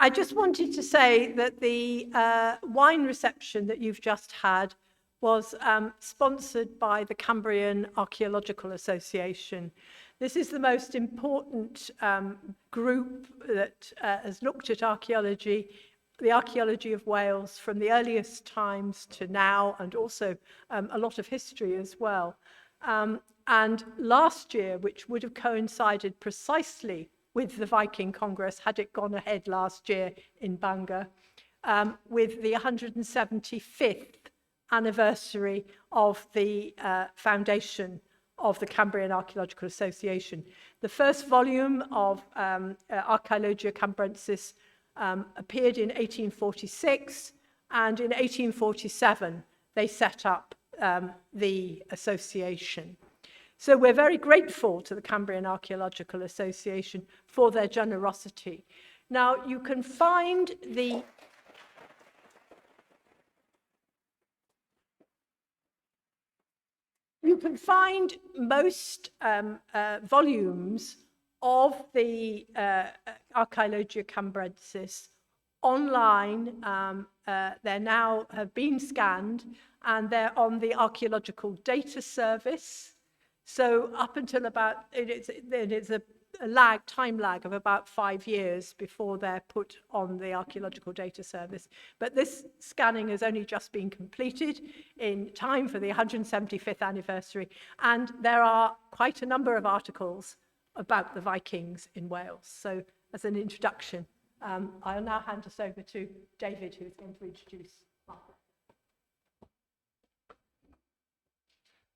I just wanted to say that the wine reception that you've just had was sponsored by the Cambrian Archaeological Association. This is the most important group that has looked at archaeology, the archaeology of Wales from the earliest times to now, and also a lot of history as well. And last year, which would have coincided precisely with the Viking Congress, had it gone ahead last year in Bangor, with the 175th anniversary of the foundation of the Cambrian Archaeological Association. The first volume of Archaeologia Cambrensis appeared in 1846, and in 1847 they set up the association. So we're very grateful to the Cambrian Archaeological Association for their generosity. Now you can find most volumes of the Archaeologia Cambrensis online. They now have been scanned and they're on the Archaeological Data Service. So up until about, it's a time lag of about 5 years before they're put on the Archaeological Data Service. But this scanning has only just been completed in time for the 175th anniversary. And there are quite a number of articles about the Vikings in Wales. So as an introduction, I'll now hand us over to David, who's going to introduce Margaret.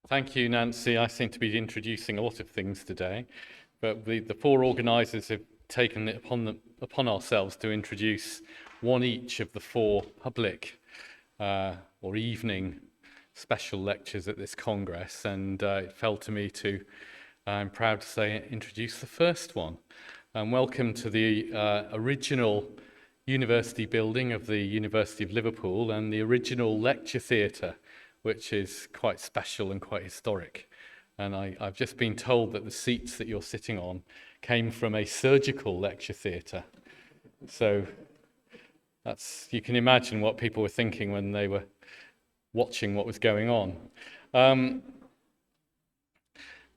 Thank you, Nancy. I seem to be introducing a lot of things today, but the four organisers have taken it upon ourselves to introduce one each of the four public or evening special lectures at this Congress, and it fell to me to, I'm proud to say, introduce the first one. Welcome to the original university building of the University of Liverpool and the original lecture theatre, which is quite special and quite historic. And I've just been told that the seats that you're sitting on came from a surgical lecture theatre. So you can imagine what people were thinking when they were watching what was going on.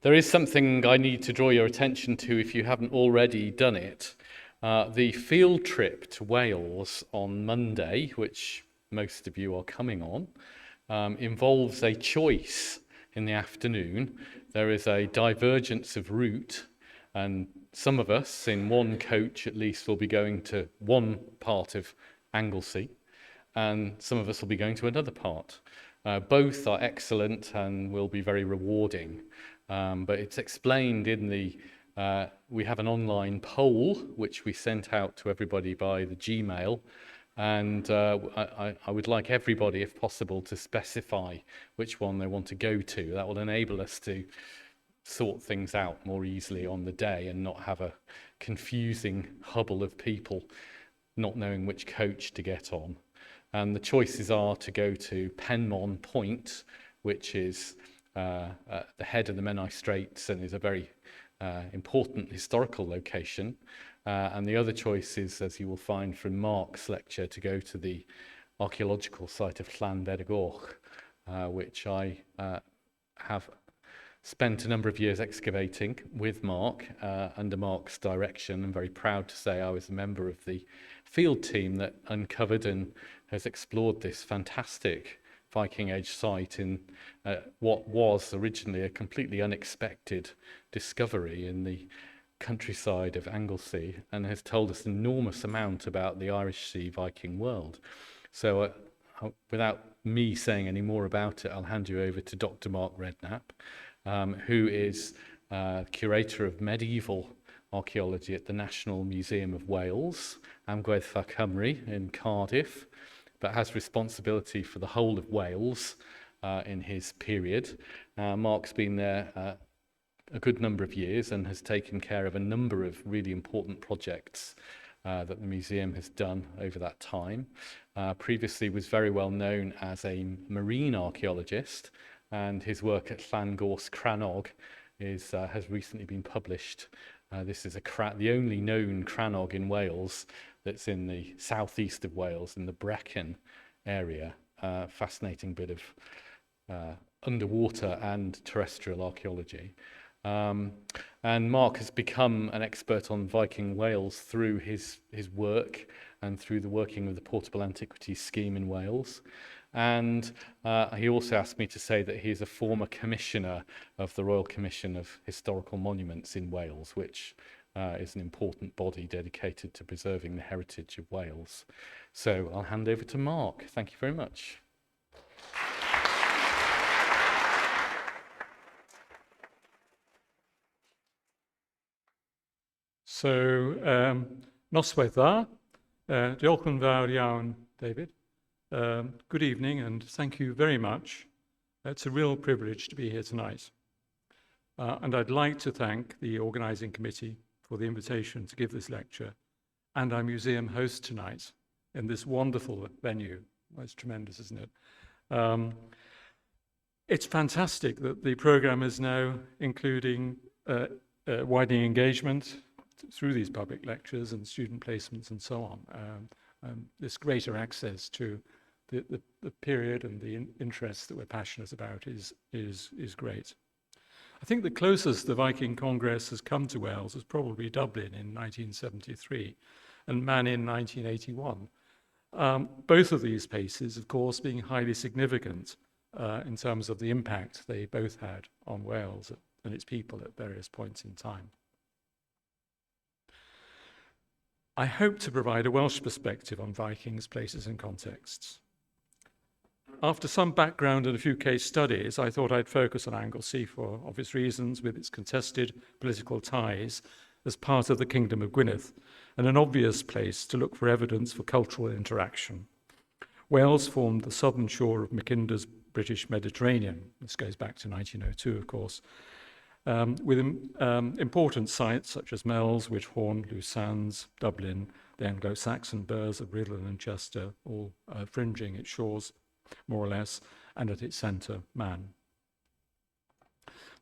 There is something I need to draw your attention to if you haven't already done it. The field trip to Wales on Monday, which most of you are coming on, involves a choice in the afternoon. There is a divergence of route, and some of us in one coach at least will be going to one part of Anglesey, and some of us will be going to another part. Both are excellent and will be very rewarding, but it's explained in we have an online poll which we sent out to everybody by the Gmail. And I would like everybody, if possible, to specify which one they want to go to. That will enable us to sort things out more easily on the day and not have a confusing hubble of people not knowing which coach to get on. And the choices are to go to Penmon Point, which is at the head of the Menai Straits and is a very important historical location. And the other choice is, as you will find from Mark's lecture, to go to the archaeological site of Llanfairpwll, which I have spent a number of years excavating with Mark, under Mark's direction. I'm very proud to say I was a member of the field team that uncovered and has explored this fantastic Viking Age site in what was originally a completely unexpected discovery in the countryside of Anglesey, and has told us an enormous amount about the Irish Sea Viking world. So without me saying any more about it, I'll hand you over to Dr. Mark Redknapp, who is curator of medieval archaeology at the National Museum of Wales, Amgueddfa Cymru in Cardiff, but has responsibility for the whole of Wales in his period. Mark's been there a good number of years and has taken care of a number of really important projects that the museum has done over that time. Previously was very well known as a marine archaeologist, and his work at Llangors Crannog has recently been published. This is the only known crannog in Wales, that's in the southeast of Wales, in the Brecon area. Fascinating bit of underwater and terrestrial archaeology. And Mark has become an expert on Viking Wales through his work and through the working of the Portable Antiquities scheme in Wales. And he also asked me to say that he is a former commissioner of the Royal Commission of Historical Monuments in Wales, which is an important body dedicated to preserving the heritage of Wales. So I'll hand over to Mark. Thank you very much. So, noswaith dda. Diolch yn fawr iawn, David. Good evening and thank you very much. It's a real privilege to be here tonight. And I'd like to thank the organising committee for the invitation to give this lecture and our museum host tonight in this wonderful venue. Well, it's tremendous, isn't it? It's fantastic that the programme is now including widening engagement through these public lectures and student placements and so on. This greater access to the period and the interests that we're passionate about is great. I think the closest the Viking Congress has come to Wales is probably Dublin in 1973 and Man in 1981. Both of these places, of course, being highly significant in terms of the impact they both had on Wales and its people at various points in time. I hope to provide a Welsh perspective on Vikings, places and contexts. After some background and a few case studies, I thought I'd focus on Anglesey for obvious reasons, with its contested political ties as part of the Kingdom of Gwynedd, and an obvious place to look for evidence for cultural interaction. Wales formed the southern shore of Mackinder's British Mediterranean. This goes back to 1902, of course, with important sites such as Mells, Whithorn, Lewsans, Dublin, the Anglo-Saxon burghs of Rhuddlan and Chester, all fringing its shores, more or less, and at its centre, Man.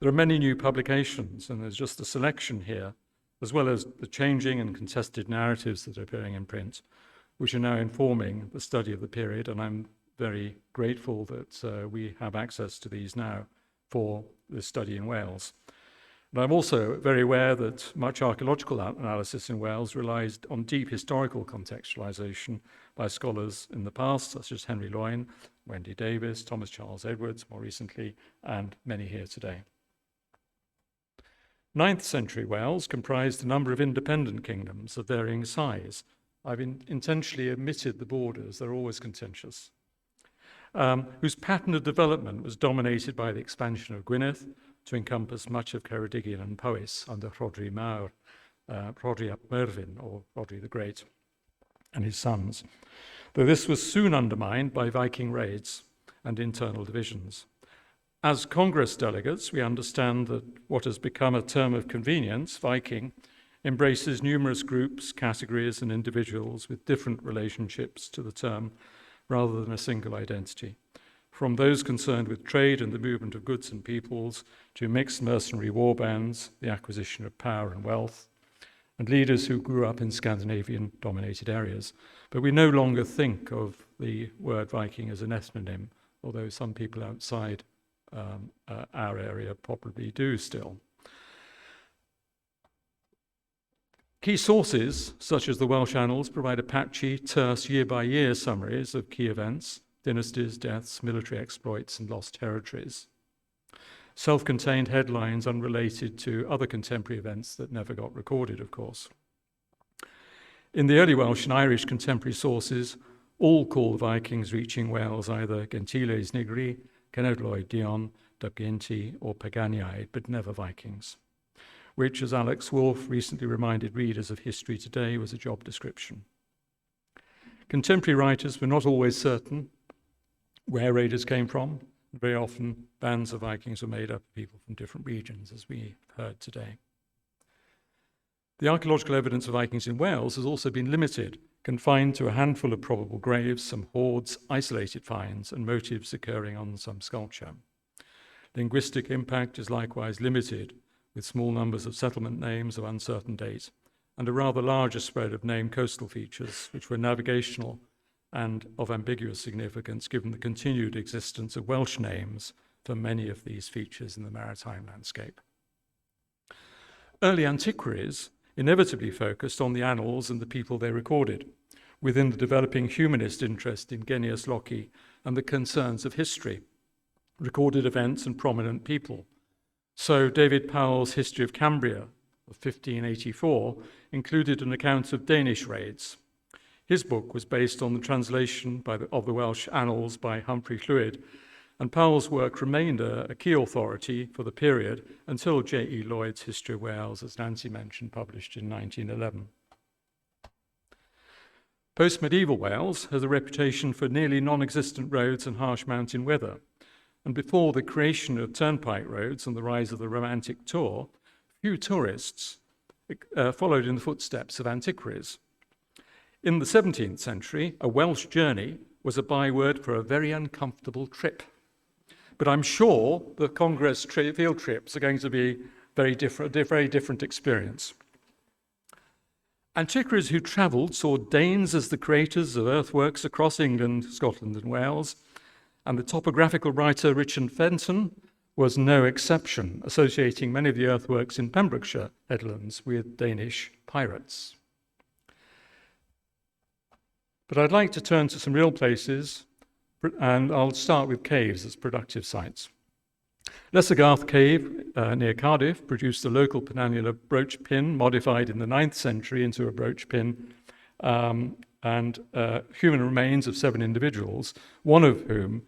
There are many new publications, and there's just a selection here, as well as the changing and contested narratives that are appearing in print, which are now informing the study of the period, and I'm very grateful that we have access to these now for the study in Wales. And I'm also very aware that much archaeological analysis in Wales relies on deep historical contextualisation by scholars in the past, such as Henry Loyne, Wendy Davis, Thomas Charles Edwards, more recently, and many here today. 9th century Wales comprised a number of independent kingdoms of varying size. I've intentionally omitted the borders, they're always contentious, whose pattern of development was dominated by the expansion of Gwynedd to encompass much of Ceredigion and Powys under Rhodri Mawr, Rhodri ap Merfyn, or Rhodri the Great, and his sons, though this was soon undermined by Viking raids and internal divisions. As Congress delegates, we understand that what has become a term of convenience, Viking, embraces numerous groups, categories, and individuals with different relationships to the term, rather than a single identity. From those concerned with trade and the movement of goods and peoples, to mixed mercenary war bands, the acquisition of power and wealth, and leaders who grew up in Scandinavian-dominated areas. But we no longer think of the word Viking as an ethnonym, although some people outside our area probably do still. Key sources, such as the Welsh Annals, provide a patchy, terse, year-by-year summaries of key events, dynasties, deaths, military exploits, and lost territories. Self-contained headlines unrelated to other contemporary events that never got recorded, of course. In the early Welsh and Irish contemporary sources, all call the Vikings reaching Wales either Gentiles Nigri, Cenedloedd Dion, Dubginti, or Paganiaid, but never Vikings, which, as Alex Wolff recently reminded readers of History Today, was a job description. Contemporary writers were not always certain where raiders came from. Very often, bands of Vikings were made up of people from different regions, as we heard today. The archaeological evidence of Vikings in Wales has also been limited, confined to a handful of probable graves, some hoards, isolated finds, and motifs occurring on some sculpture. Linguistic impact is likewise limited, with small numbers of settlement names of uncertain date and a rather larger spread of named coastal features, which were navigational and of ambiguous significance given the continued existence of Welsh names for many of these features in the maritime landscape. Early antiquaries inevitably focused on the annals and the people they recorded, within the developing humanist interest in Genius Loci and the concerns of history, recorded events and prominent people. So David Powell's History of Cambria of 1584 included an account of Danish raids. His book was based on the translation of the Welsh Annals by Humphrey Llwyd, and Powell's work remained a key authority for the period until J.E. Lloyd's History of Wales, as Nancy mentioned, published in 1911. Post-medieval Wales has a reputation for nearly non-existent roads and harsh mountain weather, and before the creation of turnpike roads and the rise of the Romantic tour, few tourists followed in the footsteps of antiquaries. In the 17th century, a Welsh journey was a byword for a very uncomfortable trip. But I'm sure the Congress field trips are going to be a very different experience. Antiquaries who travelled saw Danes as the creators of earthworks across England, Scotland, and Wales, and the topographical writer Richard Fenton was no exception, associating many of the earthworks in Pembrokeshire headlands with Danish pirates. But I'd like to turn to some real places, and I'll start with caves as productive sites. Lessergarth Cave near Cardiff produced a local penannular brooch pin modified in the 9th century into a brooch pin, and human remains of 7 individuals, one of whom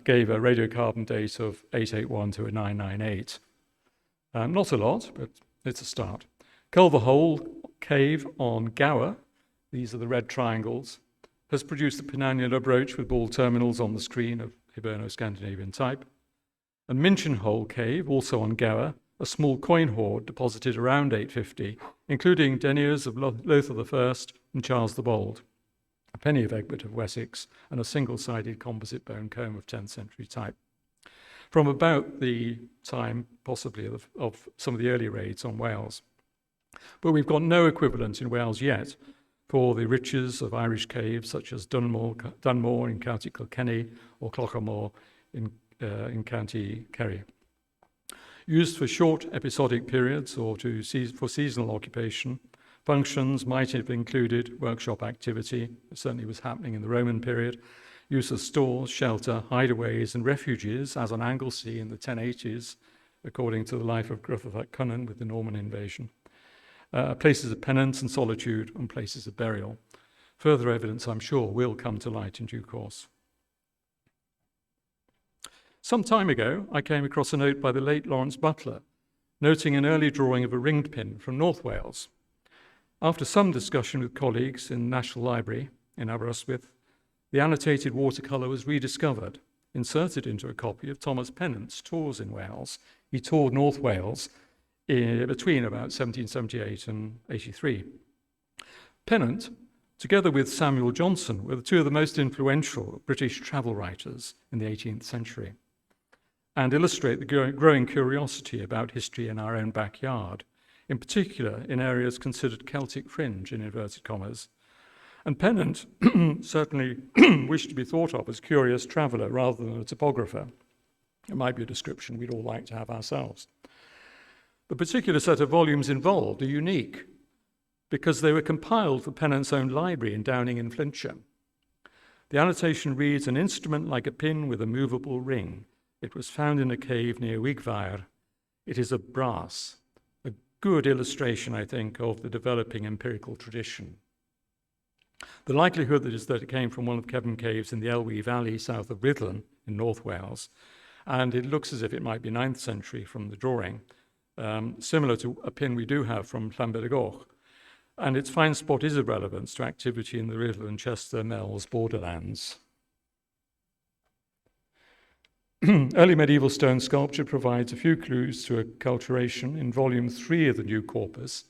gave a radiocarbon date of 881 to a 998. Not a lot, but it's a start. Culverhole Cave on Gower, these are the red triangles, has produced a penannular brooch with ball terminals on the screen of Hiberno-Scandinavian type. And Minchinhole Cave, also on Gower, a small coin hoard deposited around 850, including deniers of Lothar I and Charles the Bold, a penny of Egbert of Wessex, and a single-sided composite bone comb of 10th century type. From about the time, possibly, of some of the early raids on Wales. But we've got no equivalent in Wales yet for the riches of Irish caves such as Dunmore in County Kilkenny or Clockermore in County Kerry. Used for short episodic periods or for seasonal occupation, functions might have included workshop activity, it certainly was happening in the Roman period, use of stores, shelter, hideaways and refuges, as on Anglesey in the 1080s, according to the life of Gruffydd ap Cynan with the Norman invasion. Places of penance and solitude, and places of burial. Further evidence, I'm sure, will come to light in due course. Some time ago, I came across a note by the late Lawrence Butler, noting an early drawing of a ringed pin from North Wales. After some discussion with colleagues in the National Library in Aberystwyth, the annotated watercolour was rediscovered, inserted into a copy of Thomas Pennant's Tours in Wales. He toured North Wales between about 1778 and 83. Pennant, together with Samuel Johnson, were the two of the most influential British travel writers in the 18th century, and illustrate the growing curiosity about history in our own backyard, in particular in areas considered Celtic fringe, in inverted commas. And Pennant certainly wished to be thought of as curious traveller rather than a topographer. It might be a description we'd all like to have ourselves. The particular set of volumes involved are unique because they were compiled for Pennant's own library in Downing in Flintshire. The annotation reads, "An instrument like a pin with a movable ring. It was found in a cave near Wigvair. It is of brass." A good illustration, I think, of the developing empirical tradition. The likelihood is that it came from one of the Kevin caves in the Elwy Valley south of Rhuddlan in North Wales, and it looks as if it might be 9th century from the drawing, similar to a pin we do have from Llanbedgoch. And its fine spot is of relevance to activity in the Rhuddlan and Chester Mells borderlands. Early medieval stone sculpture provides a few clues to acculturation. In volume 3 of the new corpus,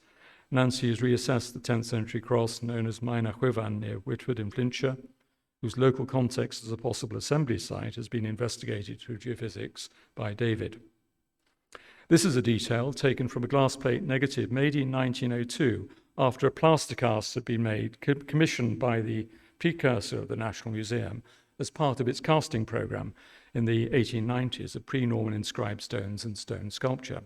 Nancy has reassessed the 10th century cross known as Maena Chwyvan near Whitford in Flintshire, whose local context as a possible assembly site has been investigated through geophysics by David. This is a detail taken from a glass plate negative made in 1902 after a plaster cast had been made, commissioned by the precursor of the National Museum as part of its casting programme in the 1890s of pre-Norman inscribed stones and stone sculpture.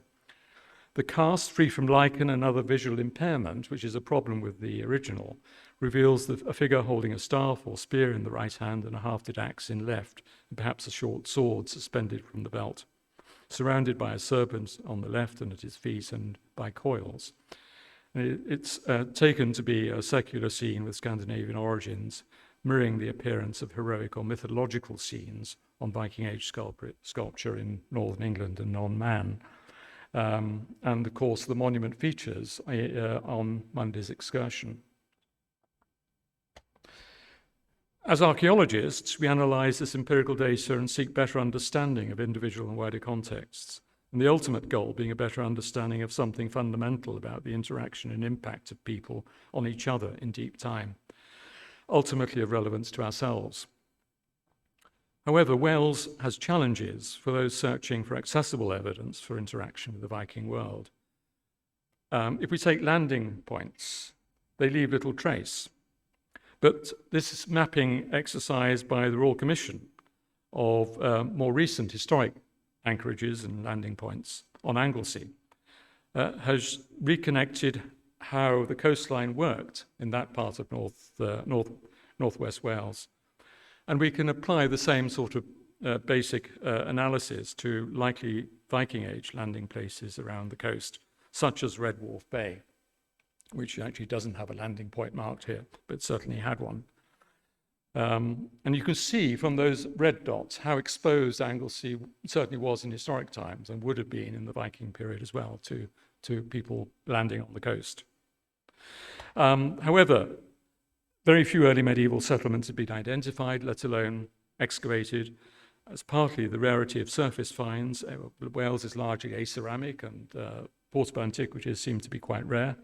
The cast, free from lichen and other visual impairment, which is a problem with the original, reveals a figure holding a staff or spear in the right hand and a hafted axe in left, and perhaps a short sword suspended from the belt, surrounded by a serpent on the left and at his feet and by coils. It's taken to be a secular scene with Scandinavian origins, mirroring the appearance of heroic or mythological scenes on Viking Age sculpture in northern England and on Man. And of course, the monument features on Monday's excursion. As archaeologists, we analyse this empirical data and seek better understanding of individual and wider contexts, and the ultimate goal being a better understanding of something fundamental about the interaction and impact of people on each other in deep time, ultimately of relevance to ourselves. However, Wales has challenges for those searching for accessible evidence for interaction with the Viking world. If we take landing points, they leave little trace. But this mapping exercise by the Royal Commission of more recent historic anchorages and landing points on Anglesey has reconnected how the coastline worked in that part of northwest Wales. And we can apply the same sort of basic analysis to likely Viking Age landing places around the coast, such as Red Wharf Bay, which actually doesn't have a landing point marked here, but certainly had one. And you can see from those red dots how exposed Anglesey certainly was in historic times and would have been in the Viking period as well to people landing on the coast. However, very few early medieval settlements have been identified, let alone excavated, as partly the rarity of surface finds. Wales is largely aceramic, and portable antiquities seem to be quite rare.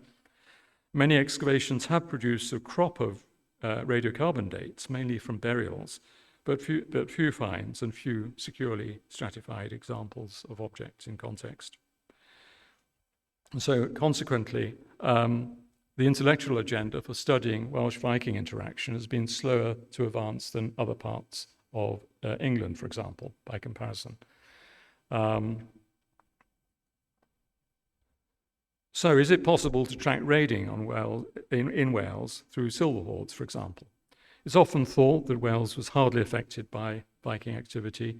Many excavations have produced a crop of radiocarbon dates, mainly from burials, but few finds and few securely stratified examples of objects in context. And so consequently, the intellectual agenda for studying Welsh Viking interaction has been slower to advance than other parts of England, for example, by comparison. So is it possible to track raiding in Wales through silver hoards, for example? It's often thought that Wales was hardly affected by Viking activity,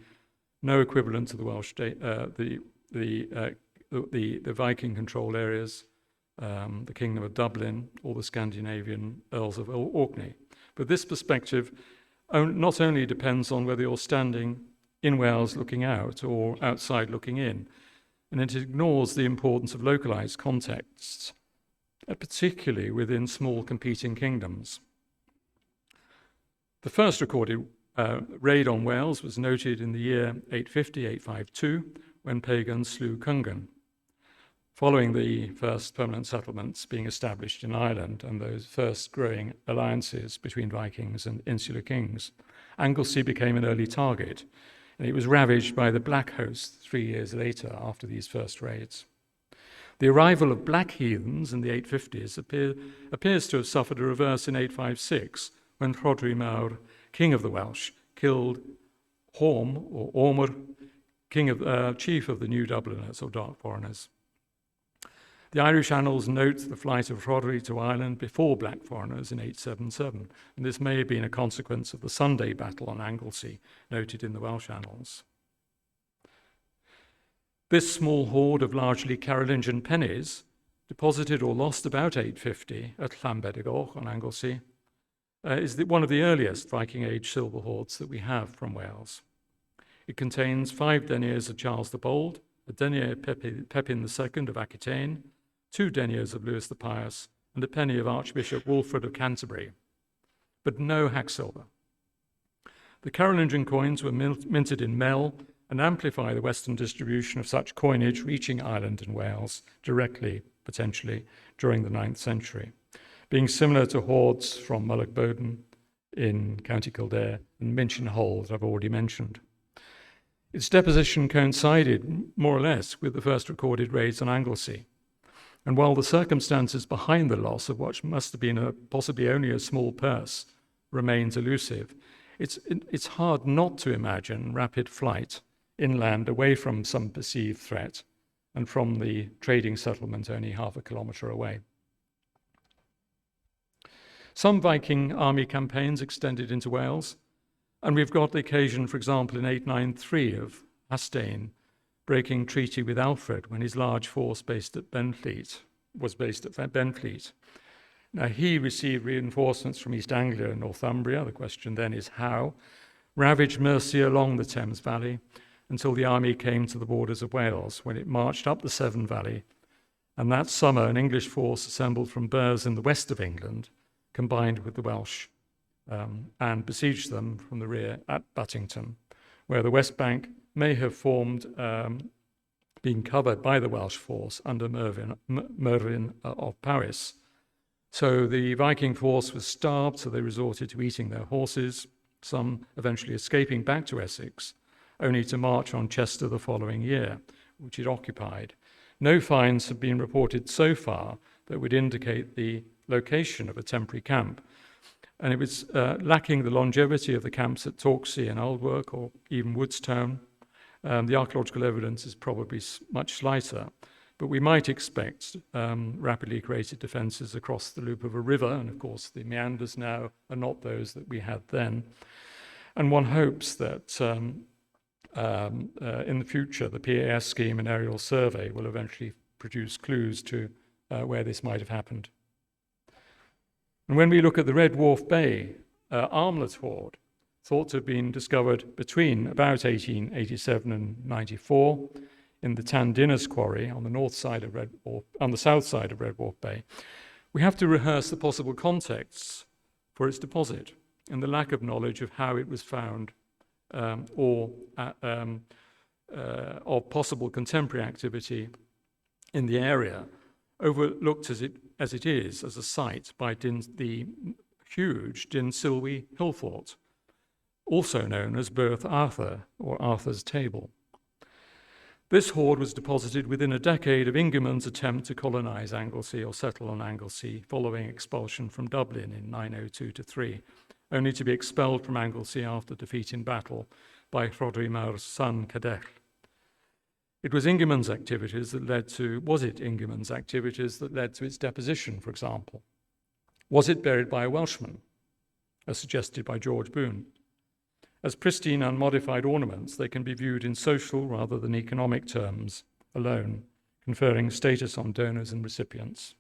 no equivalent to the Welsh the Viking controlled areas, the Kingdom of Dublin, or the Scandinavian Earls of Orkney. But this perspective not only depends on whether you're standing in Wales looking out or outside looking in, and it ignores the importance of localized contexts, particularly within small competing kingdoms. The first recorded raid on Wales was noted in the year 850-852, when pagans slew Cungan, following the first permanent settlements being established in Ireland and those first growing alliances between Vikings and insular kings. Anglesey became an early target, and it was ravaged by the Black Host 3 years later after these first raids. The arrival of black heathens in the 850s appears to have suffered a reverse in 856, when Rhodri Mawr, king of the Welsh, killed Horm, or Ormur, chief of the New Dubliners, or dark foreigners. The Irish annals note the flight of Rhodri to Ireland before black foreigners in 877, and this may have been a consequence of the Sunday battle on Anglesey, noted in the Welsh annals. This small hoard of largely Carolingian pennies, deposited or lost about 850 at Llanbedrgoch on Anglesey, is one of the earliest Viking Age silver hoards that we have from Wales. It contains 5 deniers of Charles the Bold, a denier Pepin II of Aquitaine, 2 deniers of Lewis the Pious, and a penny of Archbishop Wilfrid of Canterbury, but no hack silver. The Carolingian coins were minted in Mel and amplify the Western distribution of such coinage reaching Ireland and Wales directly, potentially, during the 9th century, being similar to hoards from Mullach Bowden in County Kildare and Minchin Hole that I've already mentioned. Its deposition coincided, more or less, with the first recorded raids on Anglesey. And while the circumstances behind the loss of what must have been possibly only a small purse remains elusive, it's hard not to imagine rapid flight inland away from some perceived threat and from the trading settlement only half a kilometre away. Some Viking army campaigns extended into Wales, and we've got the occasion, for example, in 893 of Hastain breaking treaty with Alfred when his large force was based at Benfleet. Now, he received reinforcements from East Anglia and Northumbria. The question then is how. Ravaged Mercia along the Thames Valley until the army came to the borders of Wales, when it marched up the Severn Valley. And that summer, an English force assembled from Burghs in the west of England combined with the Welsh and besieged them from the rear at Buttington, where the West Bank may have been covered by the Welsh force under Mervyn of Powys. So the Viking force was starved, so they resorted to eating their horses, some eventually escaping back to Essex, only to march on Chester the following year, which it occupied. No finds have been reported so far that would indicate the location of a temporary camp, and it was lacking the longevity of the camps at Torksey and Aldwork or even Woodstown. The archaeological evidence is probably much slighter, but we might expect rapidly created defences across the loop of a river, and of course the meanders now are not those that we had then. And one hopes that in the future the PAS scheme and aerial survey will eventually produce clues to where this might have happened. And when we look at the Red Wharf Bay armlet hoard, thought to have been discovered between about 1887 and 94 in the Tandinus quarry on the south side of Red Wharf Bay, we have to rehearse the possible contexts for its deposit and the lack of knowledge of how it was found or of possible contemporary activity in the area, overlooked as it is as a site by the huge Dinsilwy hill fort, also known as Berth Arthur or Arthur's Table. This hoard was deposited within a decade of Ingeman's attempt to colonise Anglesey or settle on Anglesey following expulsion from Dublin in 902-3, only to be expelled from Anglesey after defeat in battle by Hrodrimar's son Cadell. It was Ingeman's activities that led to its deposition, for example? Was it buried by a Welshman, as suggested by George Boone? As pristine, unmodified ornaments, they can be viewed in social rather than economic terms alone, conferring status on donors and recipients.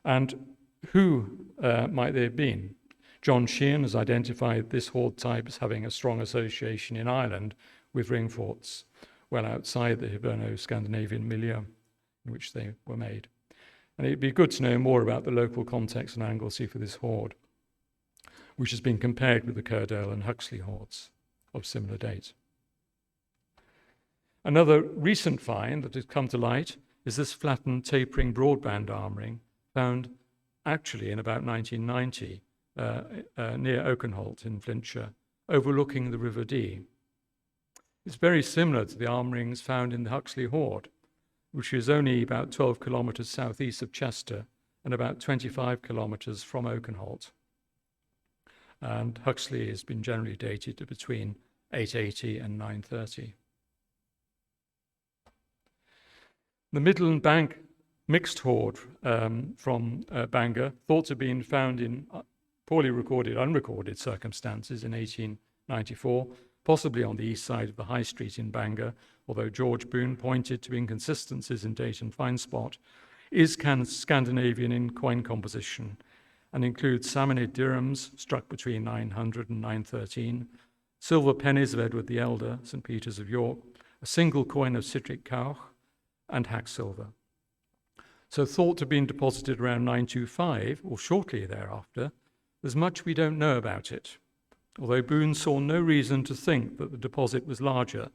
And who might they have been? John Sheehan has identified this hoard type as having a strong association in Ireland with ring forts, well outside the Hiberno-Scandinavian milieu in which they were made. And it'd be good to know more about the local context in Anglesey for this hoard, which has been compared with the Curdale and Huxley hoards of similar date. Another recent find that has come to light is this flattened tapering broadband armouring found actually in about 1990 near Oakenholt in Flintshire, overlooking the River Dee. It's very similar to the armourings found in the Huxley Hoard, which is only about 12 kilometres southeast of Chester and about 25 kilometres from Oakenholt. And Huxley has been generally dated to between 880 and 930. The Midland Bank mixed hoard from Bangor, thought to have been found in poorly recorded, unrecorded circumstances in 1894, possibly on the east side of the High Street in Bangor, although George Boone pointed to inconsistencies in date and find spot, is Scandinavian in coin composition and includes salmonid dirhams struck between 900 and 913, silver pennies of Edward the Elder, St. Peter's of York, a single coin of Citric Cowch, and hack silver. So thought to have been deposited around 925 or shortly thereafter, there's much we don't know about it. Although Boone saw no reason to think that the deposit was larger,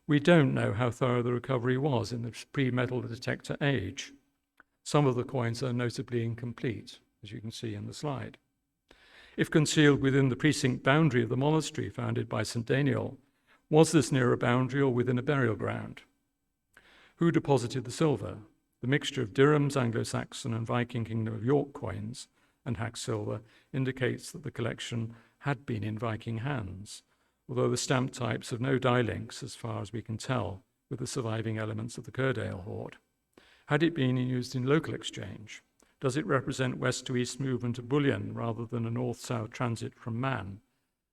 we don't know how thorough the recovery was in the pre-metal detector age. Some of the coins are notably incomplete, as you can see in the slide. If concealed within the precinct boundary of the monastery founded by St. Daniel, was this near a boundary or within a burial ground? Who deposited the silver? The mixture of dirhams, Anglo-Saxon and Viking Kingdom of York coins and hack silver indicates that the collection had been in Viking hands, although the stamp types have no die links as far as we can tell with the surviving elements of the Creselli Horde. Had it been used in local exchange? Does it represent west to east movement of bullion rather than a north-south transit from man?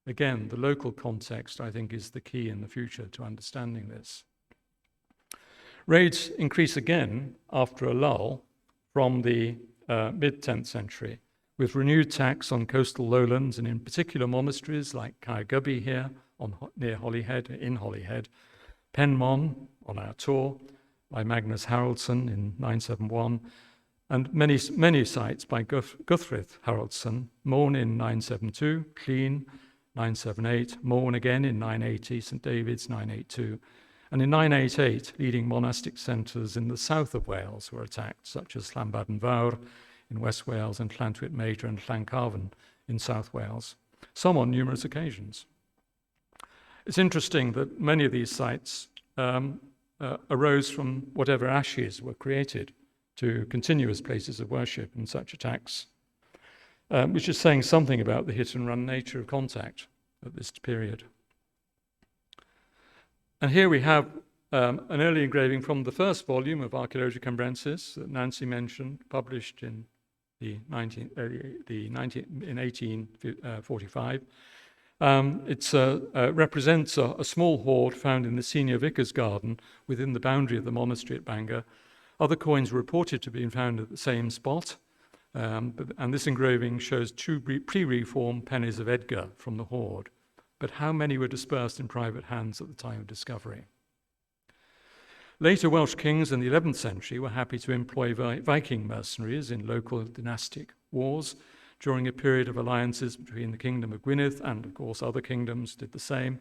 Again, the local context, I think, is the key in the future to understanding this. Raids increase again after a lull from the mid-10th century, with renewed attacks on coastal lowlands and in particular monasteries like Caergubby here near Holyhead, in Holyhead, Penmon on our tour by Magnus Haraldsson in 971, and many sites by Guthrith Haraldsson, Morn in 972, Clean 978, Morn again in 980, St David's 982, and in 988 leading monastic centres in the south of Wales were attacked, such as Llanbadarn Fawr in West Wales and Llantwit Major and Llancarvan in South Wales, some on numerous occasions. It's interesting that many of these sites arose from whatever ashes were created to continue as places of worship in such attacks, which is saying something about the hit-and-run nature of contact at this period. And here we have an early engraving from the first volume of Archaeological Cambrensis that Nancy mentioned, published in in 1845. It represents a small hoard found in the senior vicar's garden within the boundary of the monastery at Bangor. Other coins were reported to have been found at the same spot, and this engraving shows two pre-reform pennies of Edgar from the hoard. But how many were dispersed in private hands at the time of discovery? Later Welsh kings in the 11th century were happy to employ Viking mercenaries in local dynastic wars during a period of alliances between the Kingdom of Gwynedd, and of course other kingdoms did the same,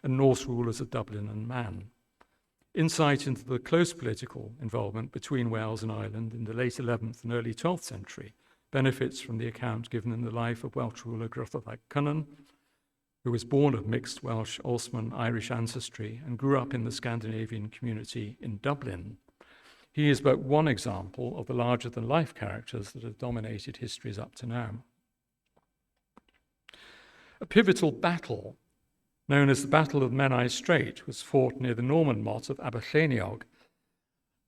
and Norse rulers of Dublin and Man. Insight into the close political involvement between Wales and Ireland in the late 11th and early 12th century benefits from the account given in the life of Welsh ruler Gruffydd ap Cynan, who was born of mixed Welsh, Ulsman, Irish ancestry and grew up in the Scandinavian community in Dublin. He is but one example of the larger-than-life characters that have dominated histories up to now. A pivotal battle, known as the Battle of Menai Strait, was fought near the Norman motte of Aberlleiniog,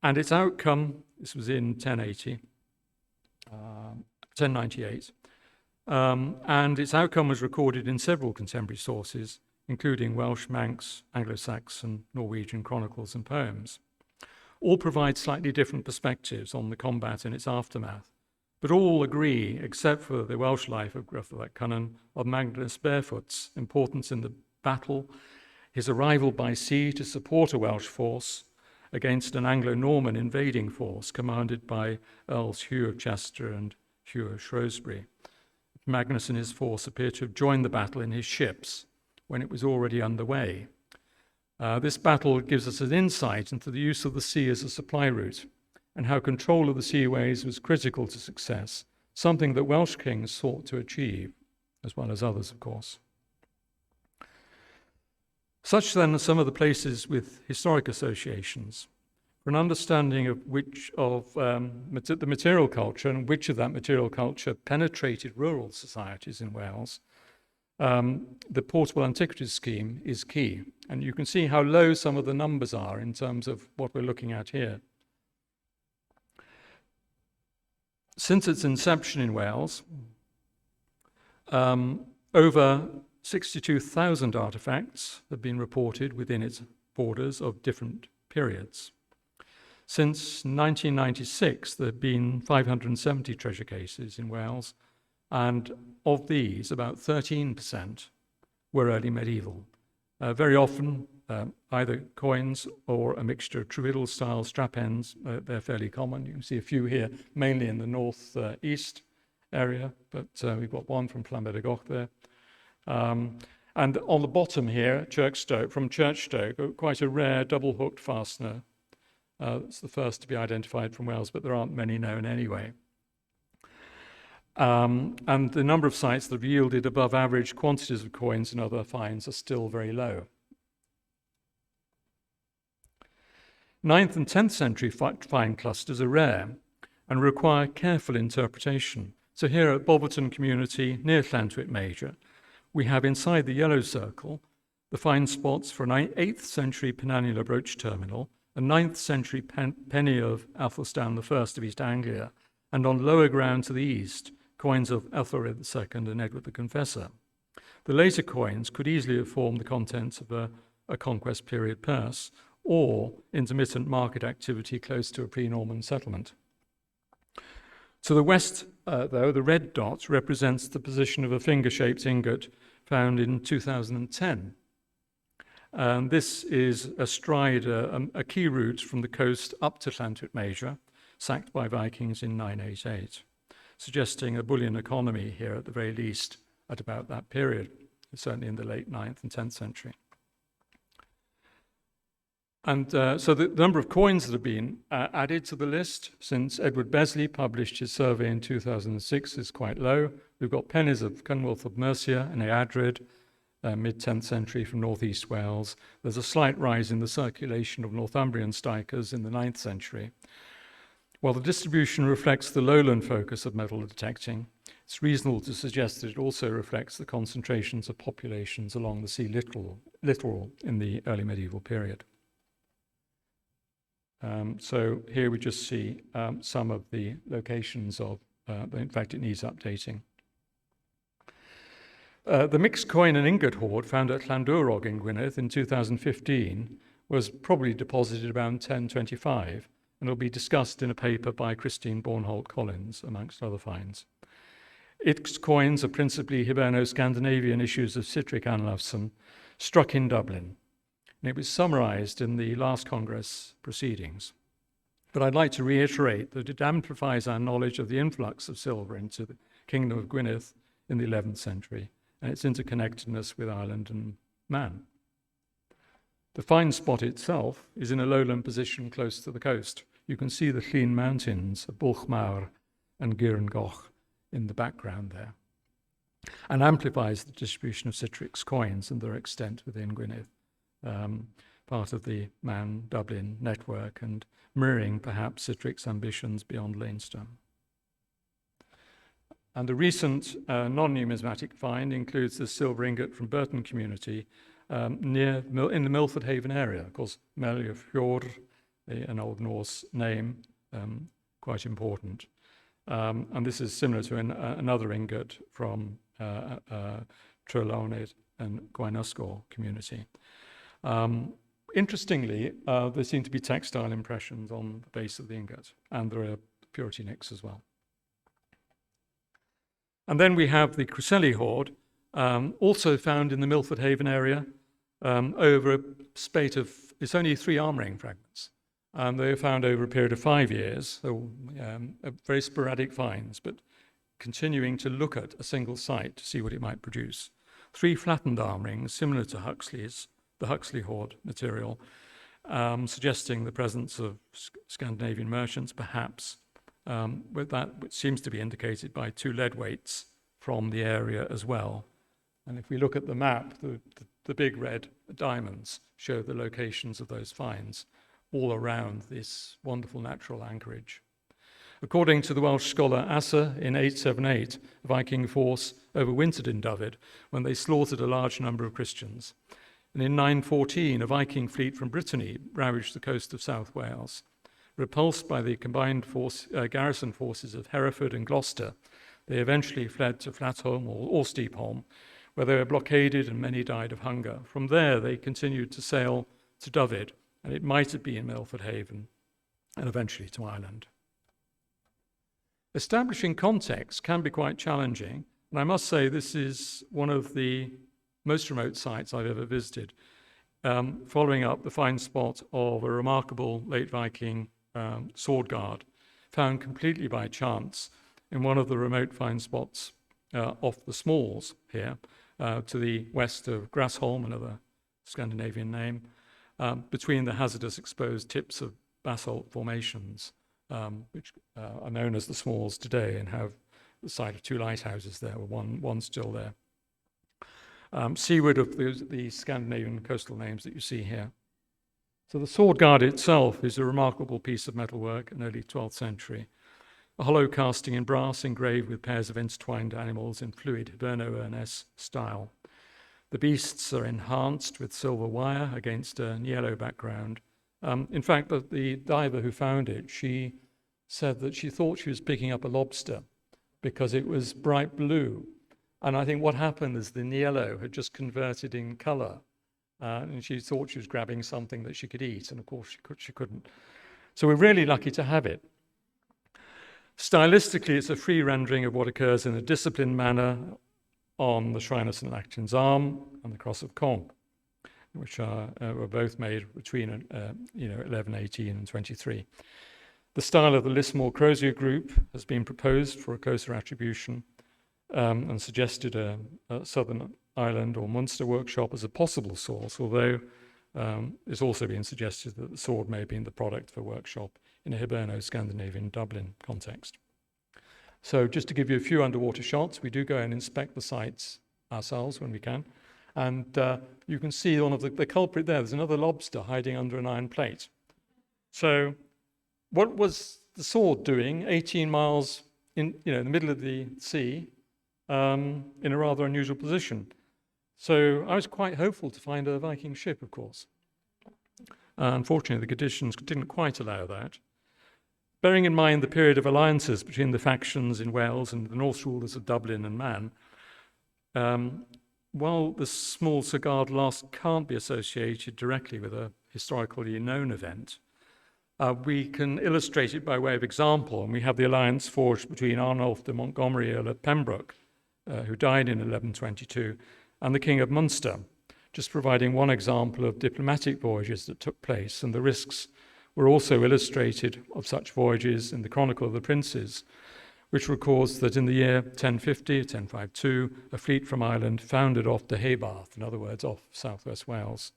and its outcome, this was in 1098, and its outcome was recorded in several contemporary sources, including Welsh, Manx, Anglo-Saxon, Norwegian chronicles and poems. All provide slightly different perspectives on the combat and its aftermath, but all agree, except for the Welsh life of Gruffydd ap Cynan, of Magnus Barefoot's importance in the battle, his arrival by sea to support a Welsh force against an Anglo-Norman invading force commanded by Earls Hugh of Chester and Hugh of Shrewsbury. Magnus and his force appear to have joined the battle in his ships when it was already underway. This battle gives us an insight into the use of the sea as a supply route and how control of the seaways was critical to success, something that Welsh kings sought to achieve, as well as others, of course. Such then are some of the places with historic associations. For an understanding of the material culture and which of that material culture penetrated rural societies in Wales, the Portable Antiquities scheme is key. And you can see how low some of the numbers are in terms of what we're looking at here. Since its inception in Wales, over 62,000 artifacts have been reported within its borders of different periods. Since 1996, there have been 570 treasure cases in Wales, and of these, about 13% were early medieval. Very often, either coins or a mixture of Trewhiddle-style strap ends. They're fairly common. You can see a few here, mainly in the north-east area, but we've got one from Llanbadarn there. And on the bottom here, from Churchstoke, quite a rare double-hooked fastener. It's the first to be identified from Wales, but there aren't many known anyway. And the number of sites that have yielded above average quantities of coins and other finds are still very low. 9th and 10th century find clusters are rare and require careful interpretation. So here at Bolverton Community, near Llantwit Major, we have inside the yellow circle the find spots for an 8th century penannular brooch terminal, a 9th century penny of Athelstan I of East Anglia, and on lower ground to the east, coins of Ethelred II and Edward the Confessor. The later coins could easily have formed the contents of a conquest period purse or intermittent market activity close to a pre-Norman settlement. To the west, though, the red dot represents the position of a finger-shaped ingot found in 2010. This is astride a key route from the coast up to Llantwit Major, sacked by Vikings in 988, suggesting a bullion economy here at the very least at about that period, certainly in the late 9th and 10th century. And so the number of coins that have been added to the list since Edward Besley published his survey in 2006 is quite low. We've got pennies of Cynwulf of Mercia and Eadred, mid-10th century from northeast Wales. There's a slight rise in the circulation of Northumbrian stikers in the 9th century. While the distribution reflects the lowland focus of metal detecting, it's reasonable to suggest that it also reflects the concentrations of populations along the sea littoral in the early medieval period. So here we just see some of the locations of, in fact, it needs updating. The mixed coin and ingot hoard found at Llandurog in Gwynedd in 2015 was probably deposited around 1025 and will be discussed in a paper by Christine Bornholt-Collins, amongst other finds. Its coins are principally Hiberno-Scandinavian issues of Citric Anlafsson, struck in Dublin. And it was summarized in the last Congress proceedings. But I'd like to reiterate that it amplifies our knowledge of the influx of silver into the Kingdom of Gwynedd in the 11th century and its interconnectedness with Ireland and Man. The find spot itself is in a lowland position close to the coast. You can see the Llyn Mountains of Bulchmawr and Gyrngoch in the background there, and amplifies the distribution of Citric's coins and their extent within Gwynedd. Part of the Man Dublin network and mirroring perhaps Citric's ambitions beyond Leinster. And the recent non-numismatic find includes the silver ingot from Burton Community in the Milford Haven area. Of course, Meljufjord, an Old Norse name, quite important. And this is similar to another ingot from Trelawney and Gwaunusco community. Interestingly, there seem to be textile impressions on the base of the ingot, and there are purity nicks as well. And then we have the Creselli Horde, also found in the Milford Haven area, over a spate of, it's only 3 armouring fragments. They were found over a period of 5 years, so very sporadic finds, but continuing to look at a single site to see what it might produce. 3 flattened armourings, similar to Huxley's, the Huxley Horde material, suggesting the presence of Scandinavian merchants, perhaps, with that which seems to be indicated by 2 lead weights from the area as well. And if we look at the map, the big red diamonds show the locations of those finds all around this wonderful natural anchorage. According to the Welsh scholar Asa, in 878, a Viking force overwintered in Dyfed when they slaughtered a large number of Christians. And in 914, a Viking fleet from Brittany ravaged the coast of South Wales. Repulsed by the combined garrison forces of Hereford and Gloucester, they eventually fled to Flatholm or Steepholm, where they were blockaded and many died of hunger. From there, they continued to sail to Dyfed, and it might have been Milford Haven, and eventually to Ireland. Establishing context can be quite challenging, and I must say this is one of the most remote sites I've ever visited, following up the find spot of a remarkable late Viking sword guard, found completely by chance in one of the remote find spots off the Smalls here, to the west of Grasholm, another Scandinavian name, between the hazardous exposed tips of basalt formations, which are known as the Smalls today and have the site of 2 lighthouses there, with one still there. Seaward of the Scandinavian coastal names that you see here. So the sword guard itself is a remarkable piece of metalwork in early 12th century. A hollow casting in brass engraved with pairs of intertwined animals in fluid Hiberno-Urnese style. The beasts are enhanced with silver wire against a yellow background. In fact, the diver who found it, she said that she thought she was picking up a lobster because it was bright blue. And I think what happened is the yellow had just converted in color. And she thought she was grabbing something that she could eat. And of course, she couldn't. So we're really lucky to have it. Stylistically, it's a free rendering of what occurs in a disciplined manner on the Shrine of St. Lachlan's Arm and the Cross of Conques, which were both made between 1118 and 23. The style of the Lismore Crozier group has been proposed for a closer attribution and suggested a Southern Ireland or Munster workshop as a possible source, although it's also been suggested that the sword may have been the product of a workshop in a Hiberno-Scandinavian Dublin context. So just to give you a few underwater shots, we do go and inspect the sites ourselves when we can. And you can see one of the culprit there. There's another lobster hiding under an iron plate. So what was the sword doing 18 miles in the middle of the sea in a rather unusual position? So I was quite hopeful to find a Viking ship, of course. Unfortunately, the conditions didn't quite allow that. Bearing in mind the period of alliances between the factions in Wales and the Norse rulers of Dublin and Man, while the small Sagard loss can't be associated directly with a historically known event, we can illustrate it by way of example, and we have the alliance forged between Arnulf de Montgomery, Earl of Pembroke, who died in 1122, and the King of Munster, just providing one example of diplomatic voyages that took place, and the risks were also illustrated of such voyages in the Chronicle of the Princes, which records that in the year 1052, a fleet from Ireland foundered off the Haybarth, in other words, off southwest Wales.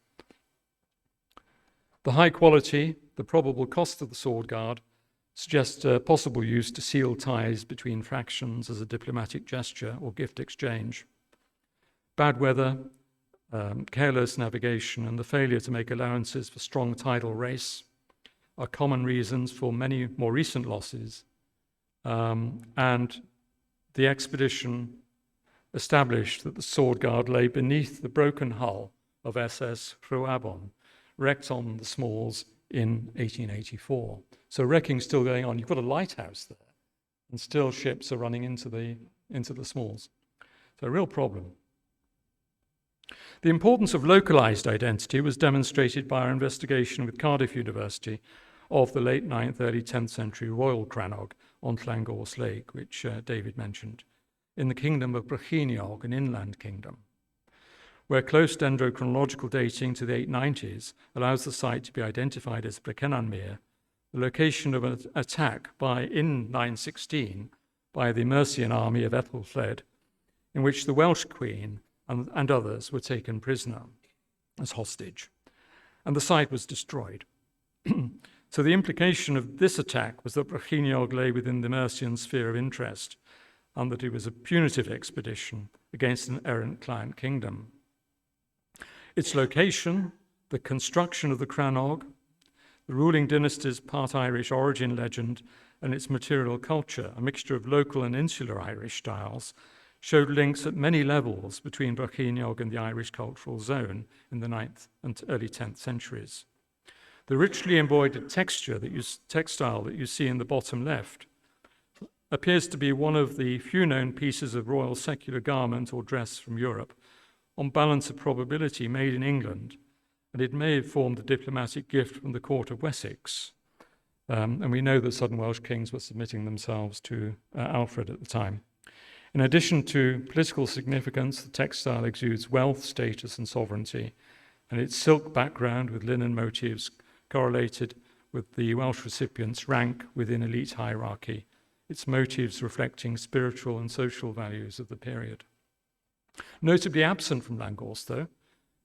The high quality, the probable cost of the sword guard suggests a possible use to seal ties between factions as a diplomatic gesture or gift exchange. Bad weather, careless navigation, and the failure to make allowances for strong tidal race are common reasons for many more recent losses. And the expedition established that the sword guard lay beneath the broken hull of SS Rhuabon, wrecked on the Smalls in 1884. So wrecking's still going on. You've got a lighthouse there, and still ships are running into the Smalls. So a real problem. The importance of localized identity was demonstrated by our investigation with Cardiff University of the late 9th, early 10th century royal crannog on Llangors Lake, which David mentioned, in the kingdom of Brycheiniog, an inland kingdom, where close dendrochronological dating to the 890s allows the site to be identified as Brychenanmere, the location of an attack in 916 by the Mercian army of Ethelfled, in which the Welsh queen and others were taken prisoner as hostage, and the site was destroyed. So the implication of this attack was that Brycheiniog lay within the Mercian sphere of interest, and that it was a punitive expedition against an errant client kingdom. Its location, the construction of the crannog, the ruling dynasty's part Irish origin legend, and its material culture, a mixture of local and insular Irish styles, showed links at many levels between Brycheiniog and the Irish cultural zone in the 9th and early 10th centuries. The richly embroidered textile that you see in the bottom left appears to be one of the few known pieces of royal secular garment or dress from Europe, on balance of probability made in England, and it may have formed a diplomatic gift from the court of Wessex. And we know that southern Welsh kings were submitting themselves to Alfred at the time. In addition to political significance, the textile exudes wealth, status, and sovereignty, and its silk background with linen motifs correlated with the Welsh recipient's rank within elite hierarchy, its motifs reflecting spiritual and social values of the period. Notably absent from Llangors, though,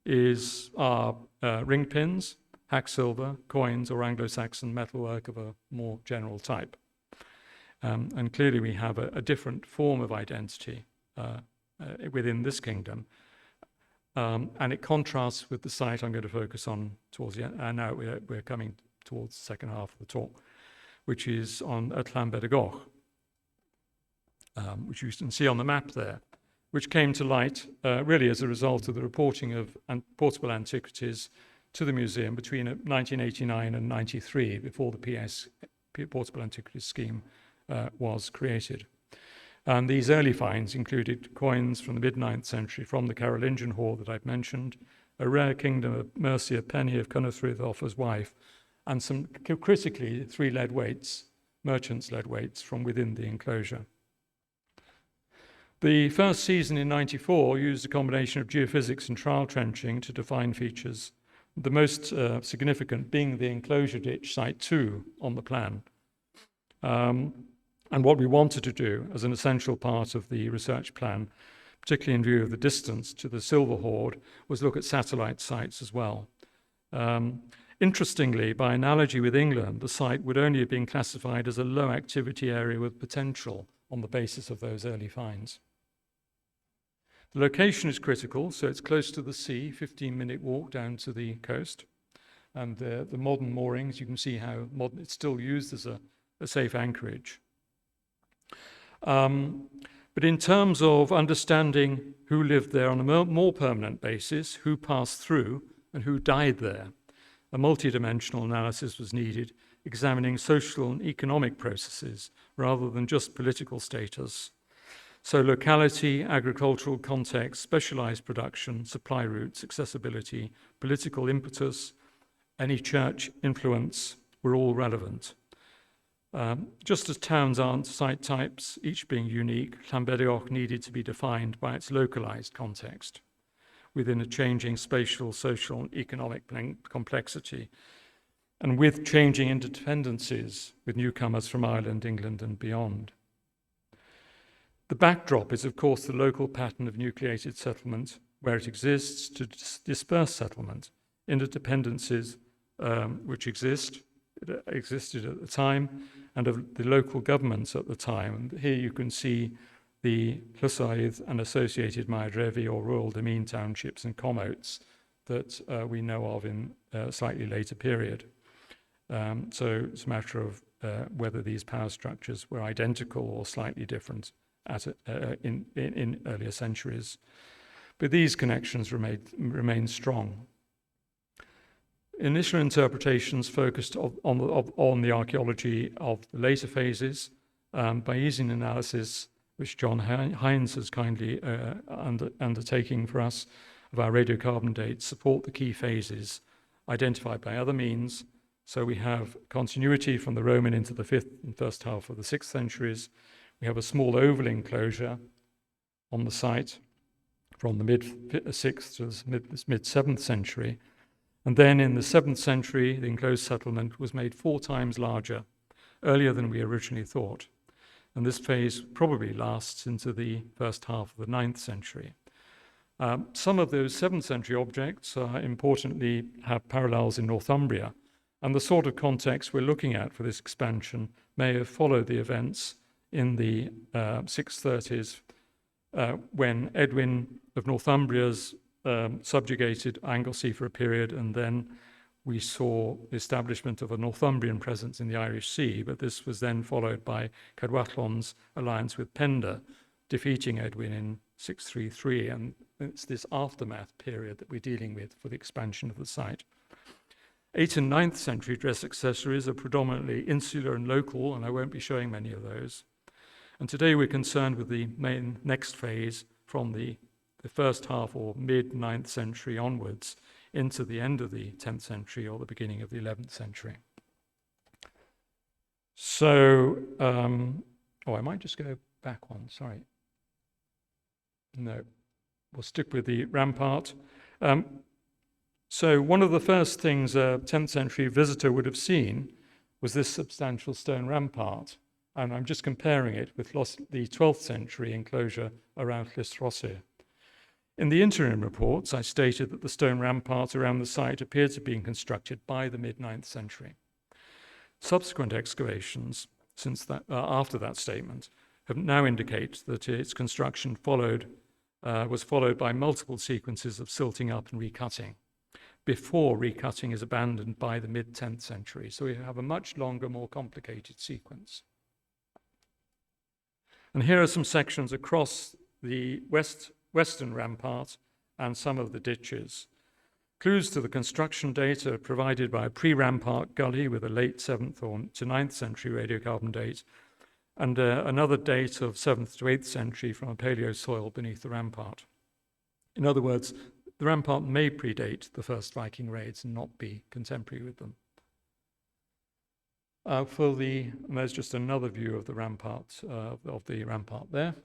is our ring pins, hack silver, coins, or Anglo-Saxon metalwork of a more general type. And clearly we have a different form of identity within this kingdom. and it contrasts with the site I'm going to focus on towards the end. And now we're coming towards the second half of the talk, which is at Llanbedgoch, which you can see on the map there, which came to light really as a result of the reporting of portable antiquities to the museum between 1989 and 93, before the Portable Antiquities Scheme was created. And these early finds included coins from the mid-9th century from the Carolingian Horde that I've mentioned, a rare Kingdom of Mercia penny of Cynethrydd Offa's wife, and some, critically, 3 lead weights, merchants' lead weights from within the enclosure. The first season in 94 used a combination of geophysics and trial trenching to define features, the most significant being the enclosure ditch, Site 2, on the plan. And what we wanted to do as an essential part of the research plan, particularly in view of the distance to the Silver Hoard, was look at satellite sites as well. Interestingly, by analogy with England, the site would only have been classified as a low activity area with potential on the basis of those early finds. The location is critical, so it's close to the sea, 15-minute walk down to the coast. And the modern moorings, you can see how modern, it's still used as a safe anchorage. But in terms of understanding who lived there on a more permanent basis, who passed through, and who died there, a multidimensional analysis was needed, examining social and economic processes rather than just political status. So locality, agricultural context, specialized production, supply routes, accessibility, political impetus, any church influence were all relevant. Just as towns aren't site types, each being unique, Llanbedgoch needed to be defined by its localized context within a changing spatial, social, and economic complexity, and with changing interdependencies with newcomers from Ireland, England, and beyond. The backdrop is, of course, the local pattern of nucleated settlement, where it exists, to disperse settlement, interdependencies which existed at the time, and of the local governments at the time. And here you can see the Llysoedd and associated Maedrevi or rural demesne townships and commotes that we know of in a slightly later period. So it's a matter of whether these power structures were identical or slightly different in earlier centuries. But these connections remain strong. Initial interpretations focused on the archaeology of the later phases. Bayesian analysis, which John Hines has kindly undertaking for us, of our radiocarbon dates, support the key phases identified by other means. So we have continuity from the Roman into the 5th and first half of the 6th centuries. We have a small oval enclosure on the site from the mid-6th to the mid-7th century. And then in the 7th century, the enclosed settlement was made 4 times larger, earlier than we originally thought. And this phase probably lasts into the first half of the 9th century. Some of those 7th century objects, importantly, have parallels in Northumbria. And the sort of context we're looking at for this expansion may have followed the events in the 630s when Edwin of Northumbria's subjugated Anglesey for a period, and then we saw the establishment of a Northumbrian presence in the Irish Sea, but this was then followed by Cadwallon's alliance with Penda, defeating Edwin in 633, and it's this aftermath period that we're dealing with for the expansion of the site. 8th and 9th century dress accessories are predominantly insular and local, and I won't be showing many of those. And today we're concerned with the main next phase from the first half or mid-9th century onwards into the end of the 10th century or the beginning of the 11th century. So, I might just go back one, sorry. No, we'll stick with the rampart. So one of the first things a 10th century visitor would have seen was this substantial stone rampart. And I'm just comparing it with the 12th century enclosure around Llystrosir. In the interim reports, I stated that the stone rampart around the site appeared to be constructed by the mid-9th century. Subsequent excavations after that statement have now indicate that its construction followed was followed by multiple sequences of silting up and recutting before recutting is abandoned by the mid-10th century. So we have a much longer, more complicated sequence. And here are some sections across the western rampart and some of the ditches. Clues to the construction date are provided by a pre-rampart gully with a late 7th or to 9th century radiocarbon date, and another date of 7th to 8th century from a paleo soil beneath the rampart. In other words, the rampart may predate the first Viking raids and not be contemporary with them. And there's just another view of the rampart, there.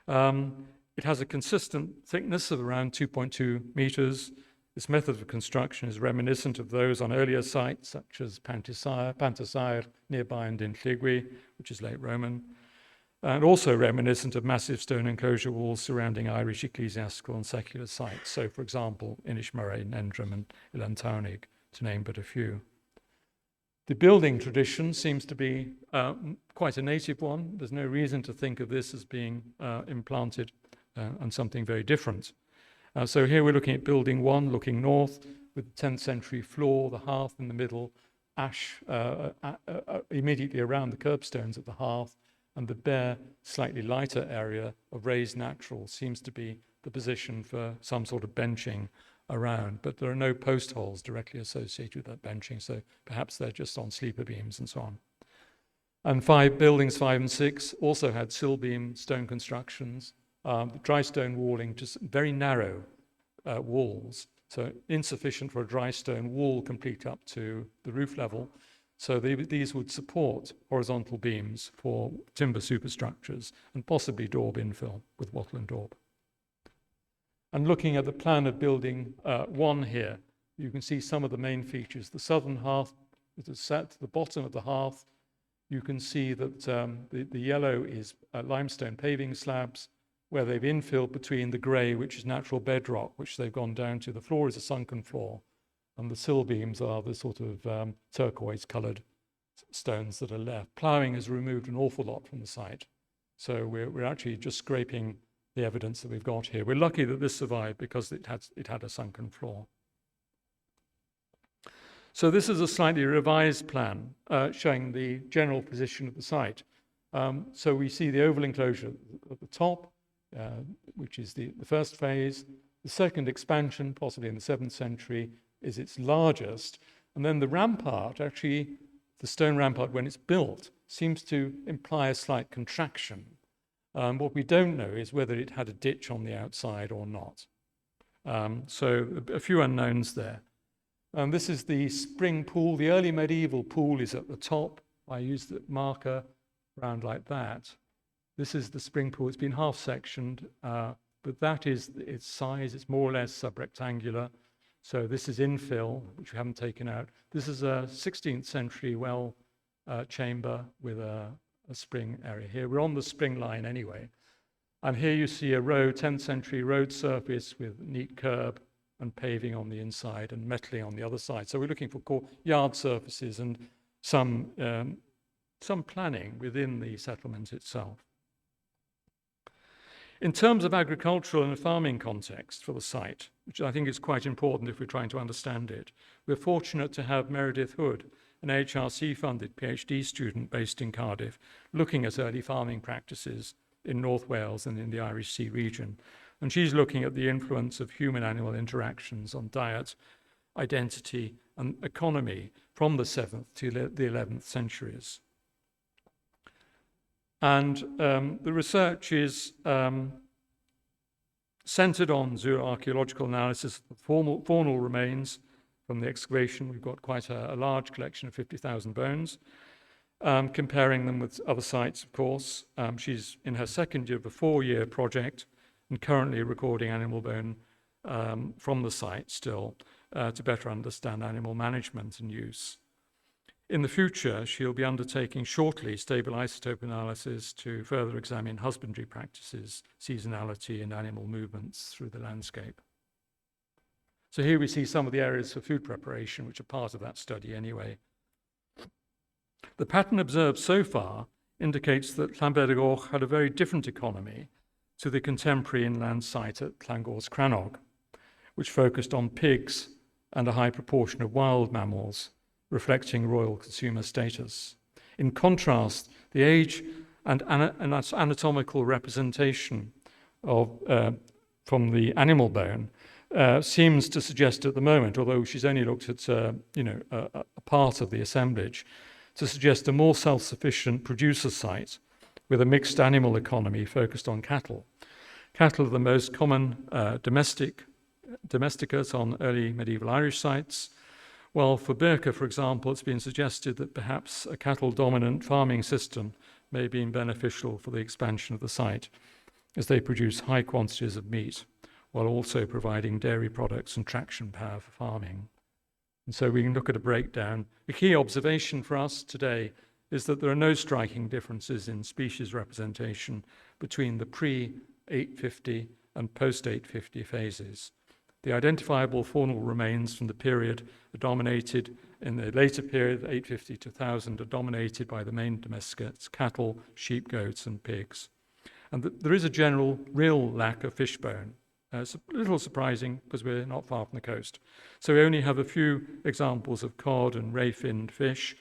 It has a consistent thickness of around 2.2 meters. This method of construction is reminiscent of those on earlier sites, such as Pantasair nearby and in Lligwy, which is late Roman, and also reminiscent of massive stone enclosure walls surrounding Irish ecclesiastical and secular sites. So, for example, Inishmurray, Nendrum, and Illantownig, to name but a few. The building tradition seems to be quite a native one. There's no reason to think of this as being implanted on something very different. So here we're looking at building 1, looking north, with the 10th century floor, the hearth in the middle, ash immediately around the curbstones of the hearth, and the bare, slightly lighter area of raised natural seems to be the position for some sort of benching around, but there are no post holes directly associated with that benching, so perhaps they're just on sleeper beams and so on. And buildings 5 and 6 also had sill beam stone constructions, dry stone walling, just very narrow walls, so insufficient for a dry stone wall complete up to the roof level. So these would support horizontal beams for timber superstructures and possibly daub infill with wattle and daub. And looking at the plan of building 1 here, you can see some of the main features. The southern hearth is set to the bottom of the hearth. You can see that the yellow is limestone paving slabs, where they've infilled between the grey, which is natural bedrock, which they've gone down to. The floor is a sunken floor, and the sill beams are the sort of turquoise-coloured stones that are left. Ploughing has removed an awful lot from the site, so we're actually just scraping the evidence that we've got here. We're lucky that this survived because it had a sunken floor. So this is a slightly revised plan showing the general position of the site. So we see the oval enclosure at the top, which is the first phase. The second expansion, possibly in the 7th century, is its largest. And then the rampart, actually, the stone rampart, when it's built, seems to imply a slight contraction. What we don't know is whether it had a ditch on the outside or not. So a few unknowns there. This is the spring pool. The early medieval pool is at the top. I used the marker around like that. This is the spring pool. It's been half sectioned, but that is its size. It's more or less subrectangular. So this is infill, which we haven't taken out. This is a 16th century well chamber with a spring area here. We're on the spring line anyway. And here you see a 10th century road surface with neat curb and paving on the inside and metaling on the other side. So we're looking for yard surfaces and some planning within the settlement itself. In terms of agricultural and farming context for the site, which I think is quite important if we're trying to understand it, we're fortunate to have Meredith Hood, an HRC-funded PhD student based in Cardiff, looking at early farming practices in North Wales and in the Irish Sea region. And she's looking at the influence of human-animal interactions on diet, identity, and economy from the 7th to the 11th centuries. And the research is centered on zooarchaeological analysis of the faunal remains from the excavation. We've got quite a large collection of 50,000 bones, comparing them with other sites, of course. She's in her second year of a 4-year project and currently recording animal bone from the site still to better understand animal management and use. In the future, she'll be undertaking shortly stable isotope analysis to further examine husbandry practices, seasonality, and animal movements through the landscape. So here we see some of the areas for food preparation, which are part of that study anyway. The pattern observed so far indicates that Llanbedrog had a very different economy to the contemporary inland site at Llangor's Crannog, which focused on pigs and a high proportion of wild mammals, reflecting royal consumer status. In contrast, the age and anatomical representation of from the animal bone seems to suggest at the moment, although she's only looked at a part of the assemblage, to suggest a more self-sufficient producer site with a mixed animal economy focused on cattle. Cattle are the most common domesticate on early medieval Irish sites, while for Birka, for example, it's been suggested that perhaps a cattle-dominant farming system may have been beneficial for the expansion of the site, as they produce high quantities of meat, while also providing dairy products and traction power for farming. And so we can look at a breakdown. The key observation for us today is that there are no striking differences in species representation between the pre-850 and post-850 phases. The identifiable faunal remains from the period are dominated, in the later period, 850 to 1000, are dominated by the main domesticates, cattle, sheep, goats, and pigs. And there is a general real lack of fish bone. It's a little surprising because we're not far from the coast. So we only have a few examples of cod and ray-finned fish,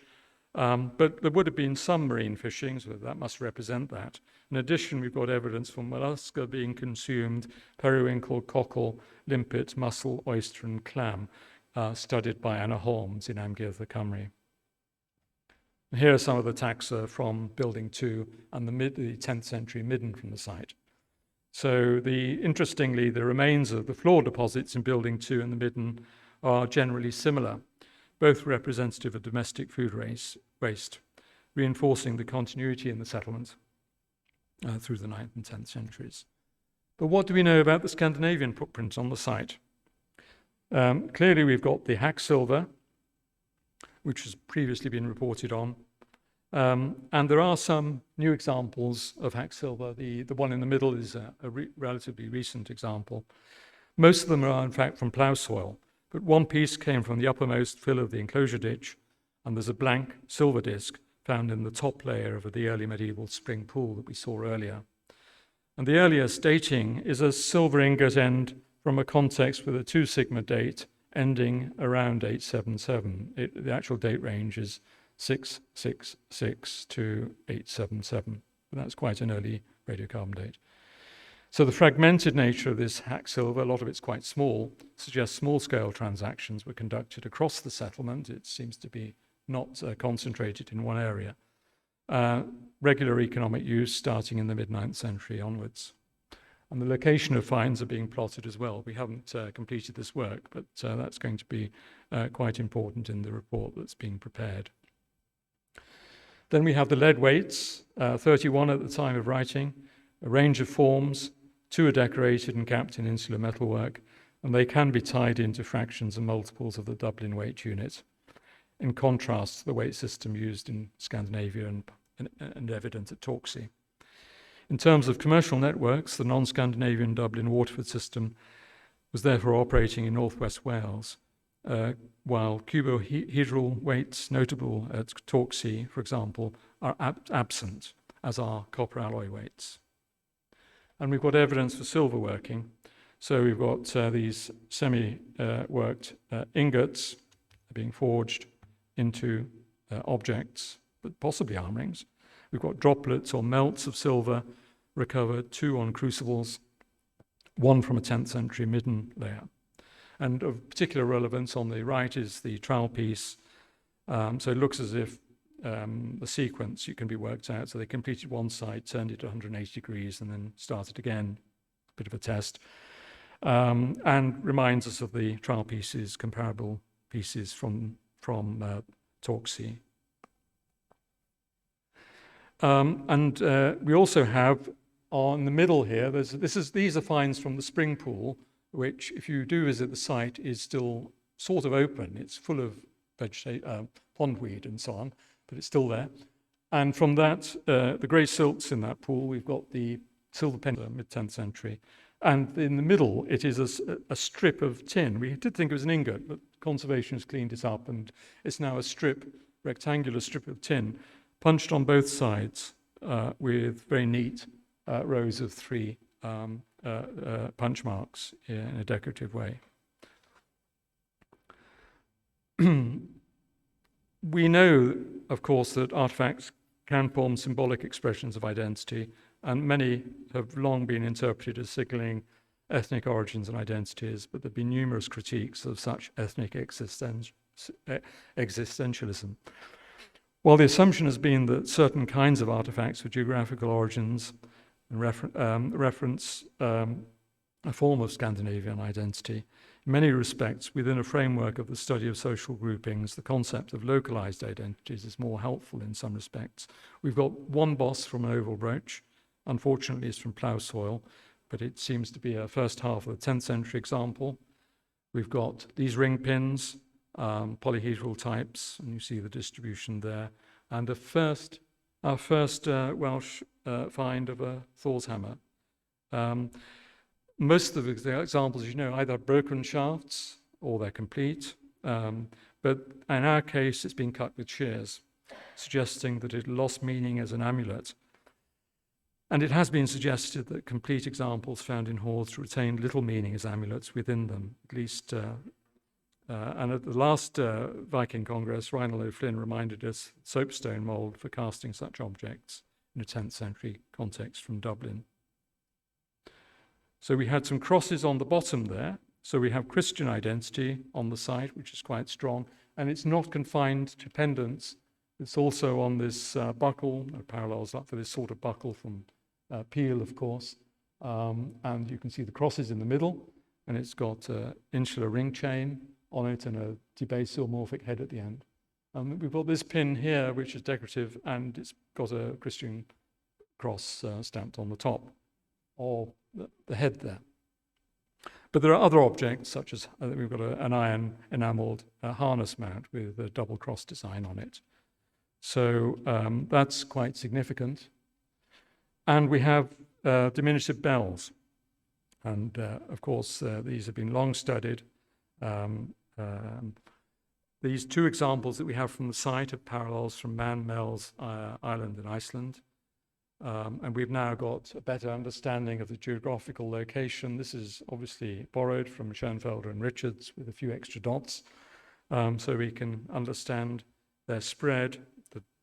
but there would have been some marine fishing, so that must represent that. In addition, we've got evidence for mollusca being consumed, periwinkle, cockle, limpet, mussel, oyster, and clam, studied by Anna Holmes in Amgueddfa Cymru. And here are some of the taxa from Building 2 and the 10th century midden from the site. So interestingly, the remains of the floor deposits in Building 2 and the midden are generally similar, both representative of domestic food waste, reinforcing the continuity in the settlement through the 9th and 10th centuries. But what do we know about the Scandinavian footprint on the site? Clearly, we've got the hack silver, which has previously been reported on. And there are some new examples of hack silver. The one in the middle is a relatively recent example. Most of them are, in fact, from plough soil, but one piece came from the uppermost fill of the enclosure ditch, and there's a blank silver disc found in the top layer of the early medieval spring pool that we saw earlier. And the earliest dating is a silver ingot end from a context with a 2 sigma date ending around 877. The actual date range is 666 to 877. But that's quite an early radiocarbon date. So the fragmented nature of this hack silver, a lot of it's quite small, suggests small-scale transactions were conducted across the settlement. It seems to be not concentrated in one area. Regular economic use starting in the mid-9th century onwards. And the location of finds are being plotted as well. We haven't completed this work, but that's going to be quite important in the report that's being prepared. Then we have the lead weights, 31 at the time of writing, a range of forms, 2 are decorated and capped in insular metalwork, and they can be tied into fractions and multiples of the Dublin weight unit, in contrast to the weight system used in Scandinavia and evident at Torksey. In terms of commercial networks, the non-Scandinavian Dublin Waterford system was therefore operating in northwest Wales, while cubohedral weights notable at Torksey, for example, are absent, as are copper alloy weights. And we've got evidence for silver working. So we've got these semi-worked ingots being forged into objects, but possibly arm rings. We've got droplets or melts of silver recovered, 2 on crucibles, 1 from a 10th century midden layer. And of particular relevance on the right is the trowel piece. So it looks as if the sequence can be worked out. So they completed one side, turned it 180 degrees, and then started again, a bit of a test. And reminds us of the trowel pieces, comparable pieces from Torksey. And we also have on the middle here, these are finds from the spring pool, which, if you do visit the site, is still sort of open. It's full of pondweed and so on, but it's still there. And from that, the grey silts in that pool, we've got the silver pen, mid-10th century. And in the middle, it is a strip of tin. We did think it was an ingot, but conservation has cleaned it up, and it's now a rectangular strip of tin, punched on both sides with very neat rows of 3 punch marks in a decorative way. We know, of course, that artifacts can form symbolic expressions of identity, and many have long been interpreted as signaling ethnic origins and identities, but there have been numerous critiques of such ethnic existentialism. While the assumption has been that certain kinds of artifacts with geographical origins and reference a form of Scandinavian identity, in many respects, within a framework of the study of social groupings, the concept of localized identities is more helpful in some respects. We've got one boss from an oval brooch. Unfortunately, it's from plough soil, but it seems to be a first half of the 10th century example. We've got these ring pins, polyhedral types, and you see the distribution there. And our first Welsh find of a Thor's hammer. Most of the examples, you know, either broken shafts or they're complete. But in our case, it's been cut with shears, suggesting that it lost meaning as an amulet. And it has been suggested that complete examples found in hoards retained little meaning as amulets within them, at least. And at the last Viking Congress, Reinald O'Flynn reminded us soapstone mould for casting such objects in a 10th century context from Dublin. So we had some crosses on the bottom there. So we have Christian identity on the site, which is quite strong. And it's not confined to pendants. It's also on this buckle, parallels up for this sort of buckle from Peel, of course. And you can see the crosses in the middle. And it's got an insular ring chain on it and a debasomorphic head at the end. We've got this pin here, which is decorative, and it's got a Christian cross stamped on the top, or the head there. But there are other objects, such as we've got an iron enameled harness mount with a double cross design on it. So that's quite significant. And we have diminutive bells. And of course, these have been long studied. These two examples that we have from the site are parallels from Man Mel's Island in Iceland. And we've now got a better understanding of the geographical location. This is obviously borrowed from Schoenfelder and Richards with a few extra dots. So we can understand their spread,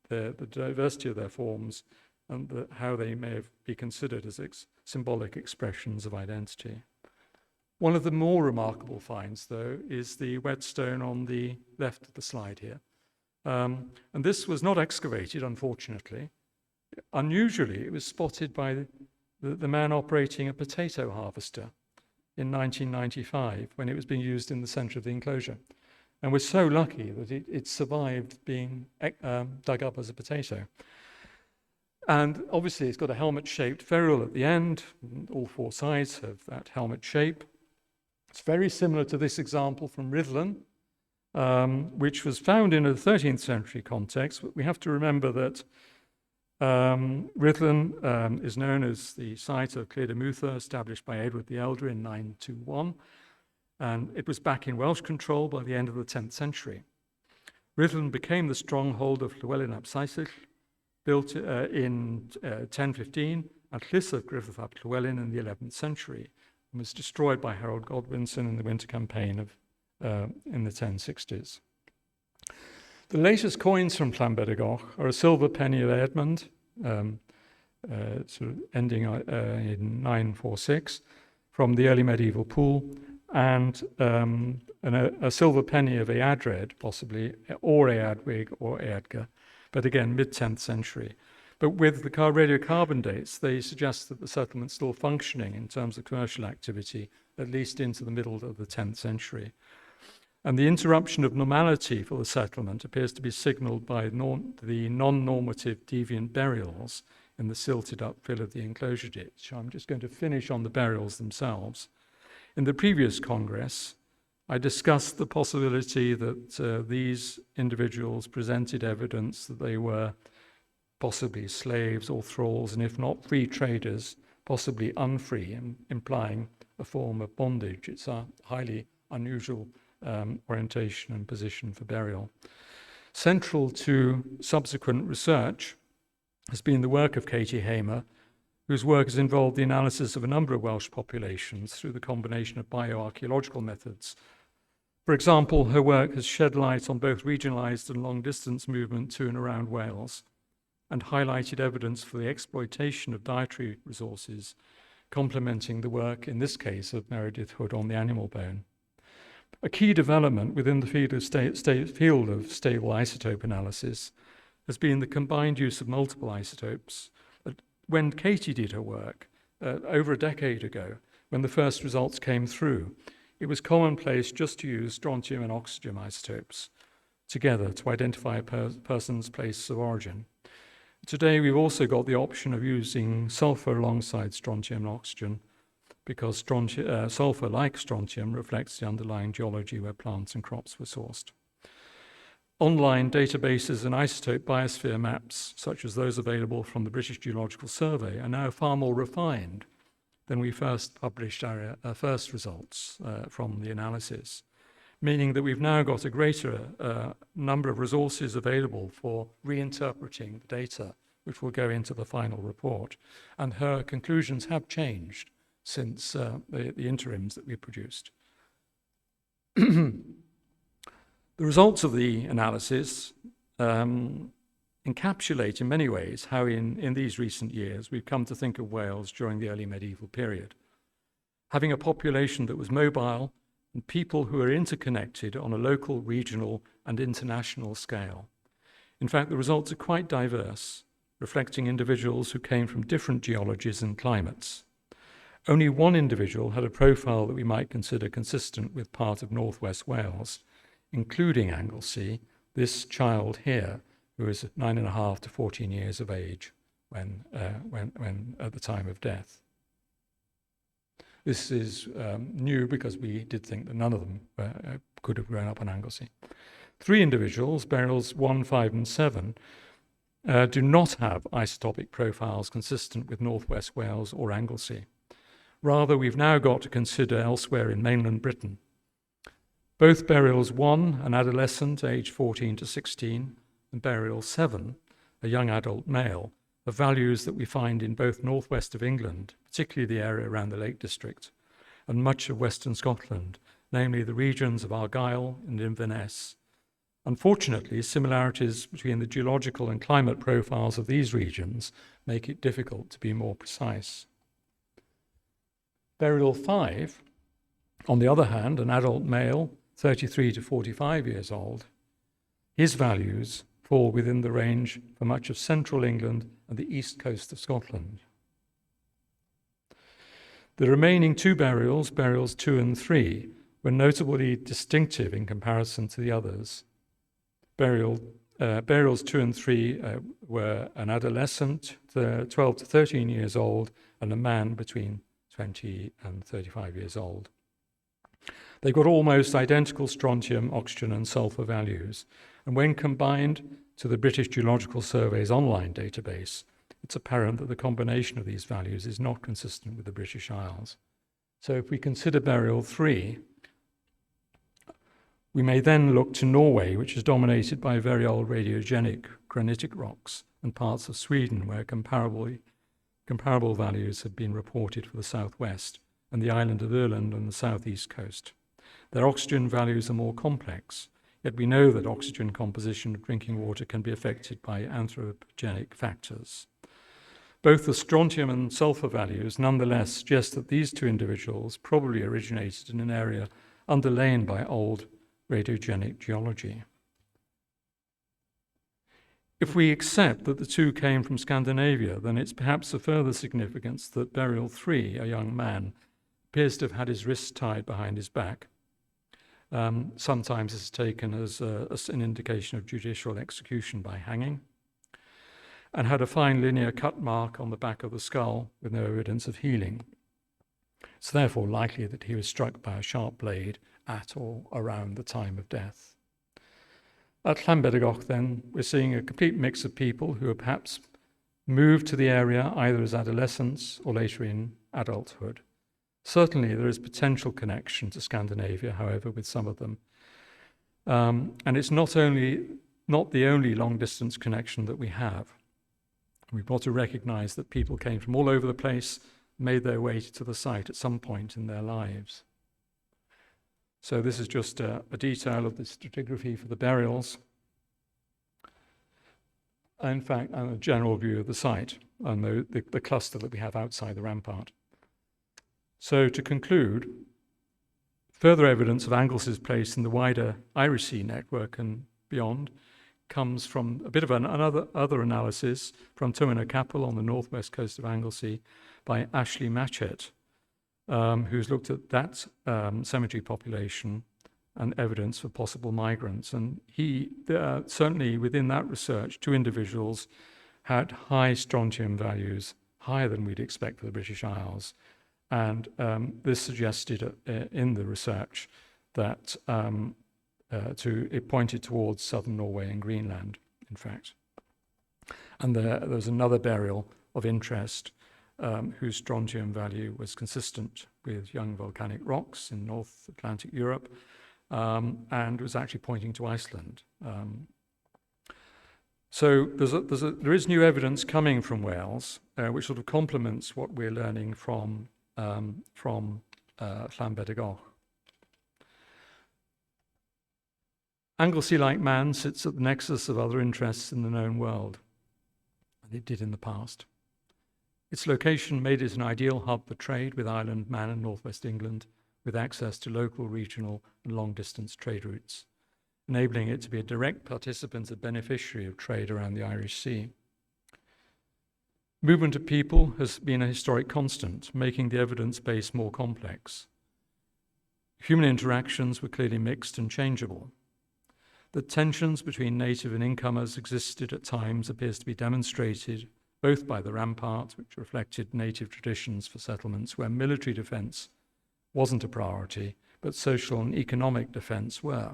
the diversity of their forms, and how they may be considered as symbolic expressions of identity. One of the more remarkable finds, though, is the whetstone on the left of the slide here. And this was not excavated, unfortunately. Unusually, it was spotted by the man operating a potato harvester in 1995 when it was being used in the center of the enclosure. And we're so lucky that it survived being dug up as a potato. And obviously, it's got a helmet-shaped ferrule at the end. All four sides have that helmet shape. It's very similar to this example from Rhuddlan, which was found in a 13th century context. But we have to remember that Rhuddlan is known as the site of Cleardamutha, established by Edward the Elder in 921. And it was back in Welsh control by the end of the 10th century. Rhuddlan became the stronghold of Llywelyn ap Saesall, built in 1015 at Llys of Griffith ap Llywelyn in the 11th century, and was destroyed by Harold Godwinson in the winter campaign in the 1060s. The latest coins from Llanbedrgoch are a silver penny of Edmund, sort of ending in 946, from the early medieval pool, and a silver penny of Eadred, possibly, or Eadwig or Eadgar, but again, mid-10th century. But with the radiocarbon dates, they suggest that the settlement's still functioning in terms of commercial activity, at least into the middle of the 10th century. And the interruption of normality for the settlement appears to be signalled by the non-normative deviant burials in the silted upfill of the enclosure ditch. I'm just going to finish on the burials themselves. In the previous Congress, I discussed the possibility that these individuals presented evidence that they were possibly slaves or thralls, and if not free traders, possibly unfree, implying a form of bondage. It's a highly unusual orientation and position for burial. Central to subsequent research has been the work of Katie Hamer, whose work has involved the analysis of a number of Welsh populations through the combination of bioarchaeological methods. For example, her work has shed light on both regionalised and long-distance movement to and around Wales, and highlighted evidence for the exploitation of dietary resources, complementing the work, in this case, of Meredith Hood on the animal bone. A key development within the field of stable isotope analysis has been the combined use of multiple isotopes. When Katie did her work over a decade ago, when the first results came through, it was commonplace just to use strontium and oxygen isotopes together to identify a person's place of origin. Today, we've also got the option of using sulfur alongside strontium and oxygen, because sulfur, like strontium, reflects the underlying geology where plants and crops were sourced. Online databases and isotope biosphere maps, such as those available from the British Geological Survey, are now far more refined than we first published our first results from the analysis, meaning that we've now got a greater number of resources available for reinterpreting the data, which will go into the final report. And her conclusions have changed since the interims that we produced. The results of the analysis encapsulate in many ways how in these recent years we've come to think of Wales during the early medieval period. Having a population that was mobile and people who are interconnected on a local, regional, and international scale. In fact, the results are quite diverse, reflecting individuals who came from different geologies and climates. Only one individual had a profile that we might consider consistent with part of northwest Wales, including Anglesey, this child here, who is 9.5 to 14 years of age when at the time of death. This is new because we did think that none of them could have grown up on Anglesey. 3 individuals, burials 1, 5, and 7, do not have isotopic profiles consistent with northwest Wales or Anglesey. Rather, we've now got to consider elsewhere in mainland Britain. Both burials 1, an adolescent aged 14 to 16, and burial 7, a young adult male, are values that we find in both northwest of England, particularly the area around the Lake District, and much of western Scotland, namely the regions of Argyll and Inverness. Unfortunately, similarities between the geological and climate profiles of these regions make it difficult to be more precise. Burial 5, on the other hand, an adult male, 33 to 45 years old, his values fall within the range for much of central England and the east coast of Scotland. The remaining 2 burials, burials 2 and 3, were notably distinctive in comparison to the others. Burials 2 and 3 were an adolescent, 12 to 13 years old, and a man between 20 and 35 years old. They've got almost identical strontium, oxygen, and sulfur values, and when combined to the British Geological Survey's online database, it's apparent that the combination of these values is not consistent with the British Isles. So if we consider burial 3, we may then look to Norway, which is dominated by very old radiogenic granitic rocks, and parts of Sweden where comparable values have been reported for the southwest, and the island of Öland on the southeast coast. Their oxygen values are more complex, yet we know that oxygen composition of drinking water can be affected by anthropogenic factors. Both the strontium and sulfur values nonetheless suggest that these 2 individuals probably originated in an area underlain by old radiogenic geology. If we accept that the 2 came from Scandinavia, then it's perhaps of further significance that burial 3, a young man, appears to have had his wrists tied behind his back. Sometimes it's taken as an indication of judicial execution by hanging, and had a fine linear cut mark on the back of the skull with no evidence of healing. It's therefore likely that he was struck by a sharp blade at or around the time of death. At Llanbedrgoch, then, we're seeing a complete mix of people who are perhaps moved to the area either as adolescents or later in adulthood. Certainly there is potential connection to Scandinavia, however, with some of them. And it's not the only long-distance connection that we have. We've got to recognise that people came from all over the place, made their way to the site at some point in their lives. So this is just a detail of the stratigraphy for the burials. In fact, and a general view of the site and the cluster that we have outside the rampart. So to conclude, further evidence of Anglesey's place in the wider Irish Sea network and beyond comes from a bit of another analysis from Tuamino Capel on the northwest coast of Anglesey by Ashley Matchett, who's looked at that cemetery population and evidence for possible migrants. And he, certainly within that research, 2 individuals had high strontium values, higher than we'd expect for the British Isles. And this suggested in the research that it pointed towards southern Norway and Greenland, in fact. And there was another burial of interest whose strontium value was consistent with young volcanic rocks in North Atlantic Europe, and was actually pointing to Iceland. So there is new evidence coming from Wales, which sort of complements what we're learning from Llanbedrog. Anglesey, like man, sits at the nexus of other interests in the known world, and it did in the past. Its location made it an ideal hub for trade with Ireland, Man, and northwest England, with access to local, regional, and long-distance trade routes, enabling it to be a direct participant and beneficiary of trade around the Irish Sea. Movement of people has been a historic constant, making the evidence base more complex. Human interactions were clearly mixed and changeable. The tensions between native and incomers existed at times appears to be demonstrated both by the rampart, which reflected native traditions for settlements where military defence wasn't a priority, but social and economic defence were.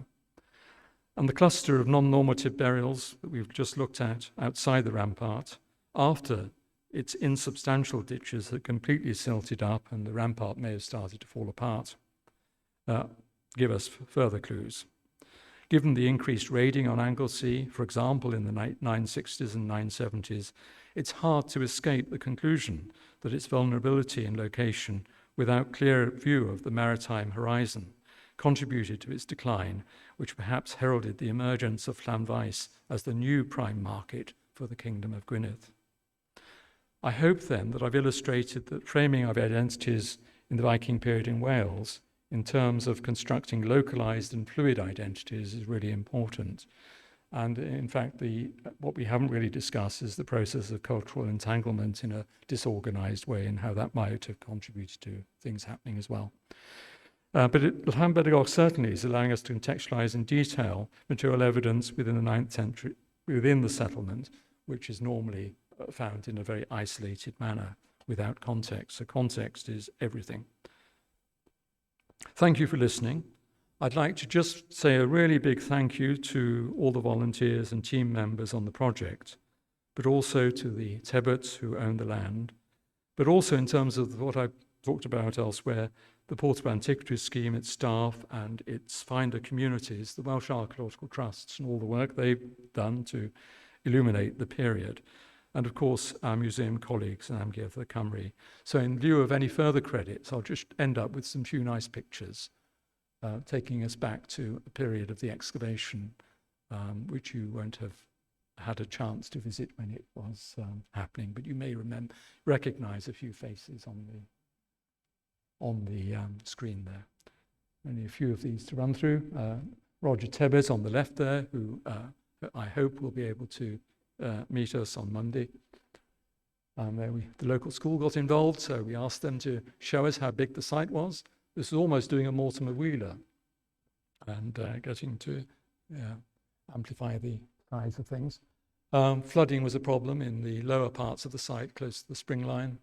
And the cluster of non-normative burials that we've just looked at outside the rampart, after its insubstantial ditches had completely silted up and the rampart may have started to fall apart, give us further clues. Given the increased raiding on Anglesey, for example, in the 960s and 970s, it's hard to escape the conclusion that its vulnerability and location, without clear view of the maritime horizon, contributed to its decline, which perhaps heralded the emergence of Llanfaes as the new prime market for the Kingdom of Gwynedd. I hope then that I've illustrated that framing of identities in the Viking period in Wales in terms of constructing localized and fluid identities is really important. And in fact, what we haven't really discussed is the process of cultural entanglement in a disorganized way and how that might have contributed to things happening as well. But Llanbedrog certainly is allowing us to contextualize in detail material evidence within the 9th century, within the settlement, which is normally found in a very isolated manner without context. So context is everything. Thank you for listening. I'd like to just say a really big thank you to all the volunteers and team members on the project, but also to the Tebbuts who own the land, but also in terms of what I've talked about elsewhere, the Portable Antiquities Scheme, its staff and its finder communities, the Welsh Archaeological Trusts and all the work they've done to illuminate the period. And of course, our museum colleagues and Amgueddfa the Cymru. So in view of any further credits, I'll just end up with some few nice pictures, taking us back to a period of the excavation, which you won't have had a chance to visit when it was happening, but you may recognize a few faces on the screen there. Only a few of these to run through. Roger Tebbers on the left there, who I hope will be able to meet us on Monday. The local school got involved, so we asked them to show us how big the site was. This was almost doing a Mortimer Wheeler and getting to amplify the size of things. Flooding was a problem in the lower parts of the site, close to the spring line.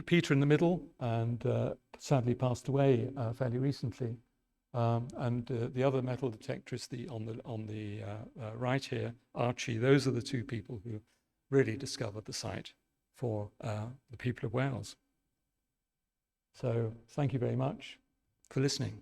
Peter in the middle, and sadly passed away fairly recently. And the other metal detector is on the right here, Archie. Those are the two people who really discovered the site for the people of Wales. So thank you very much for listening.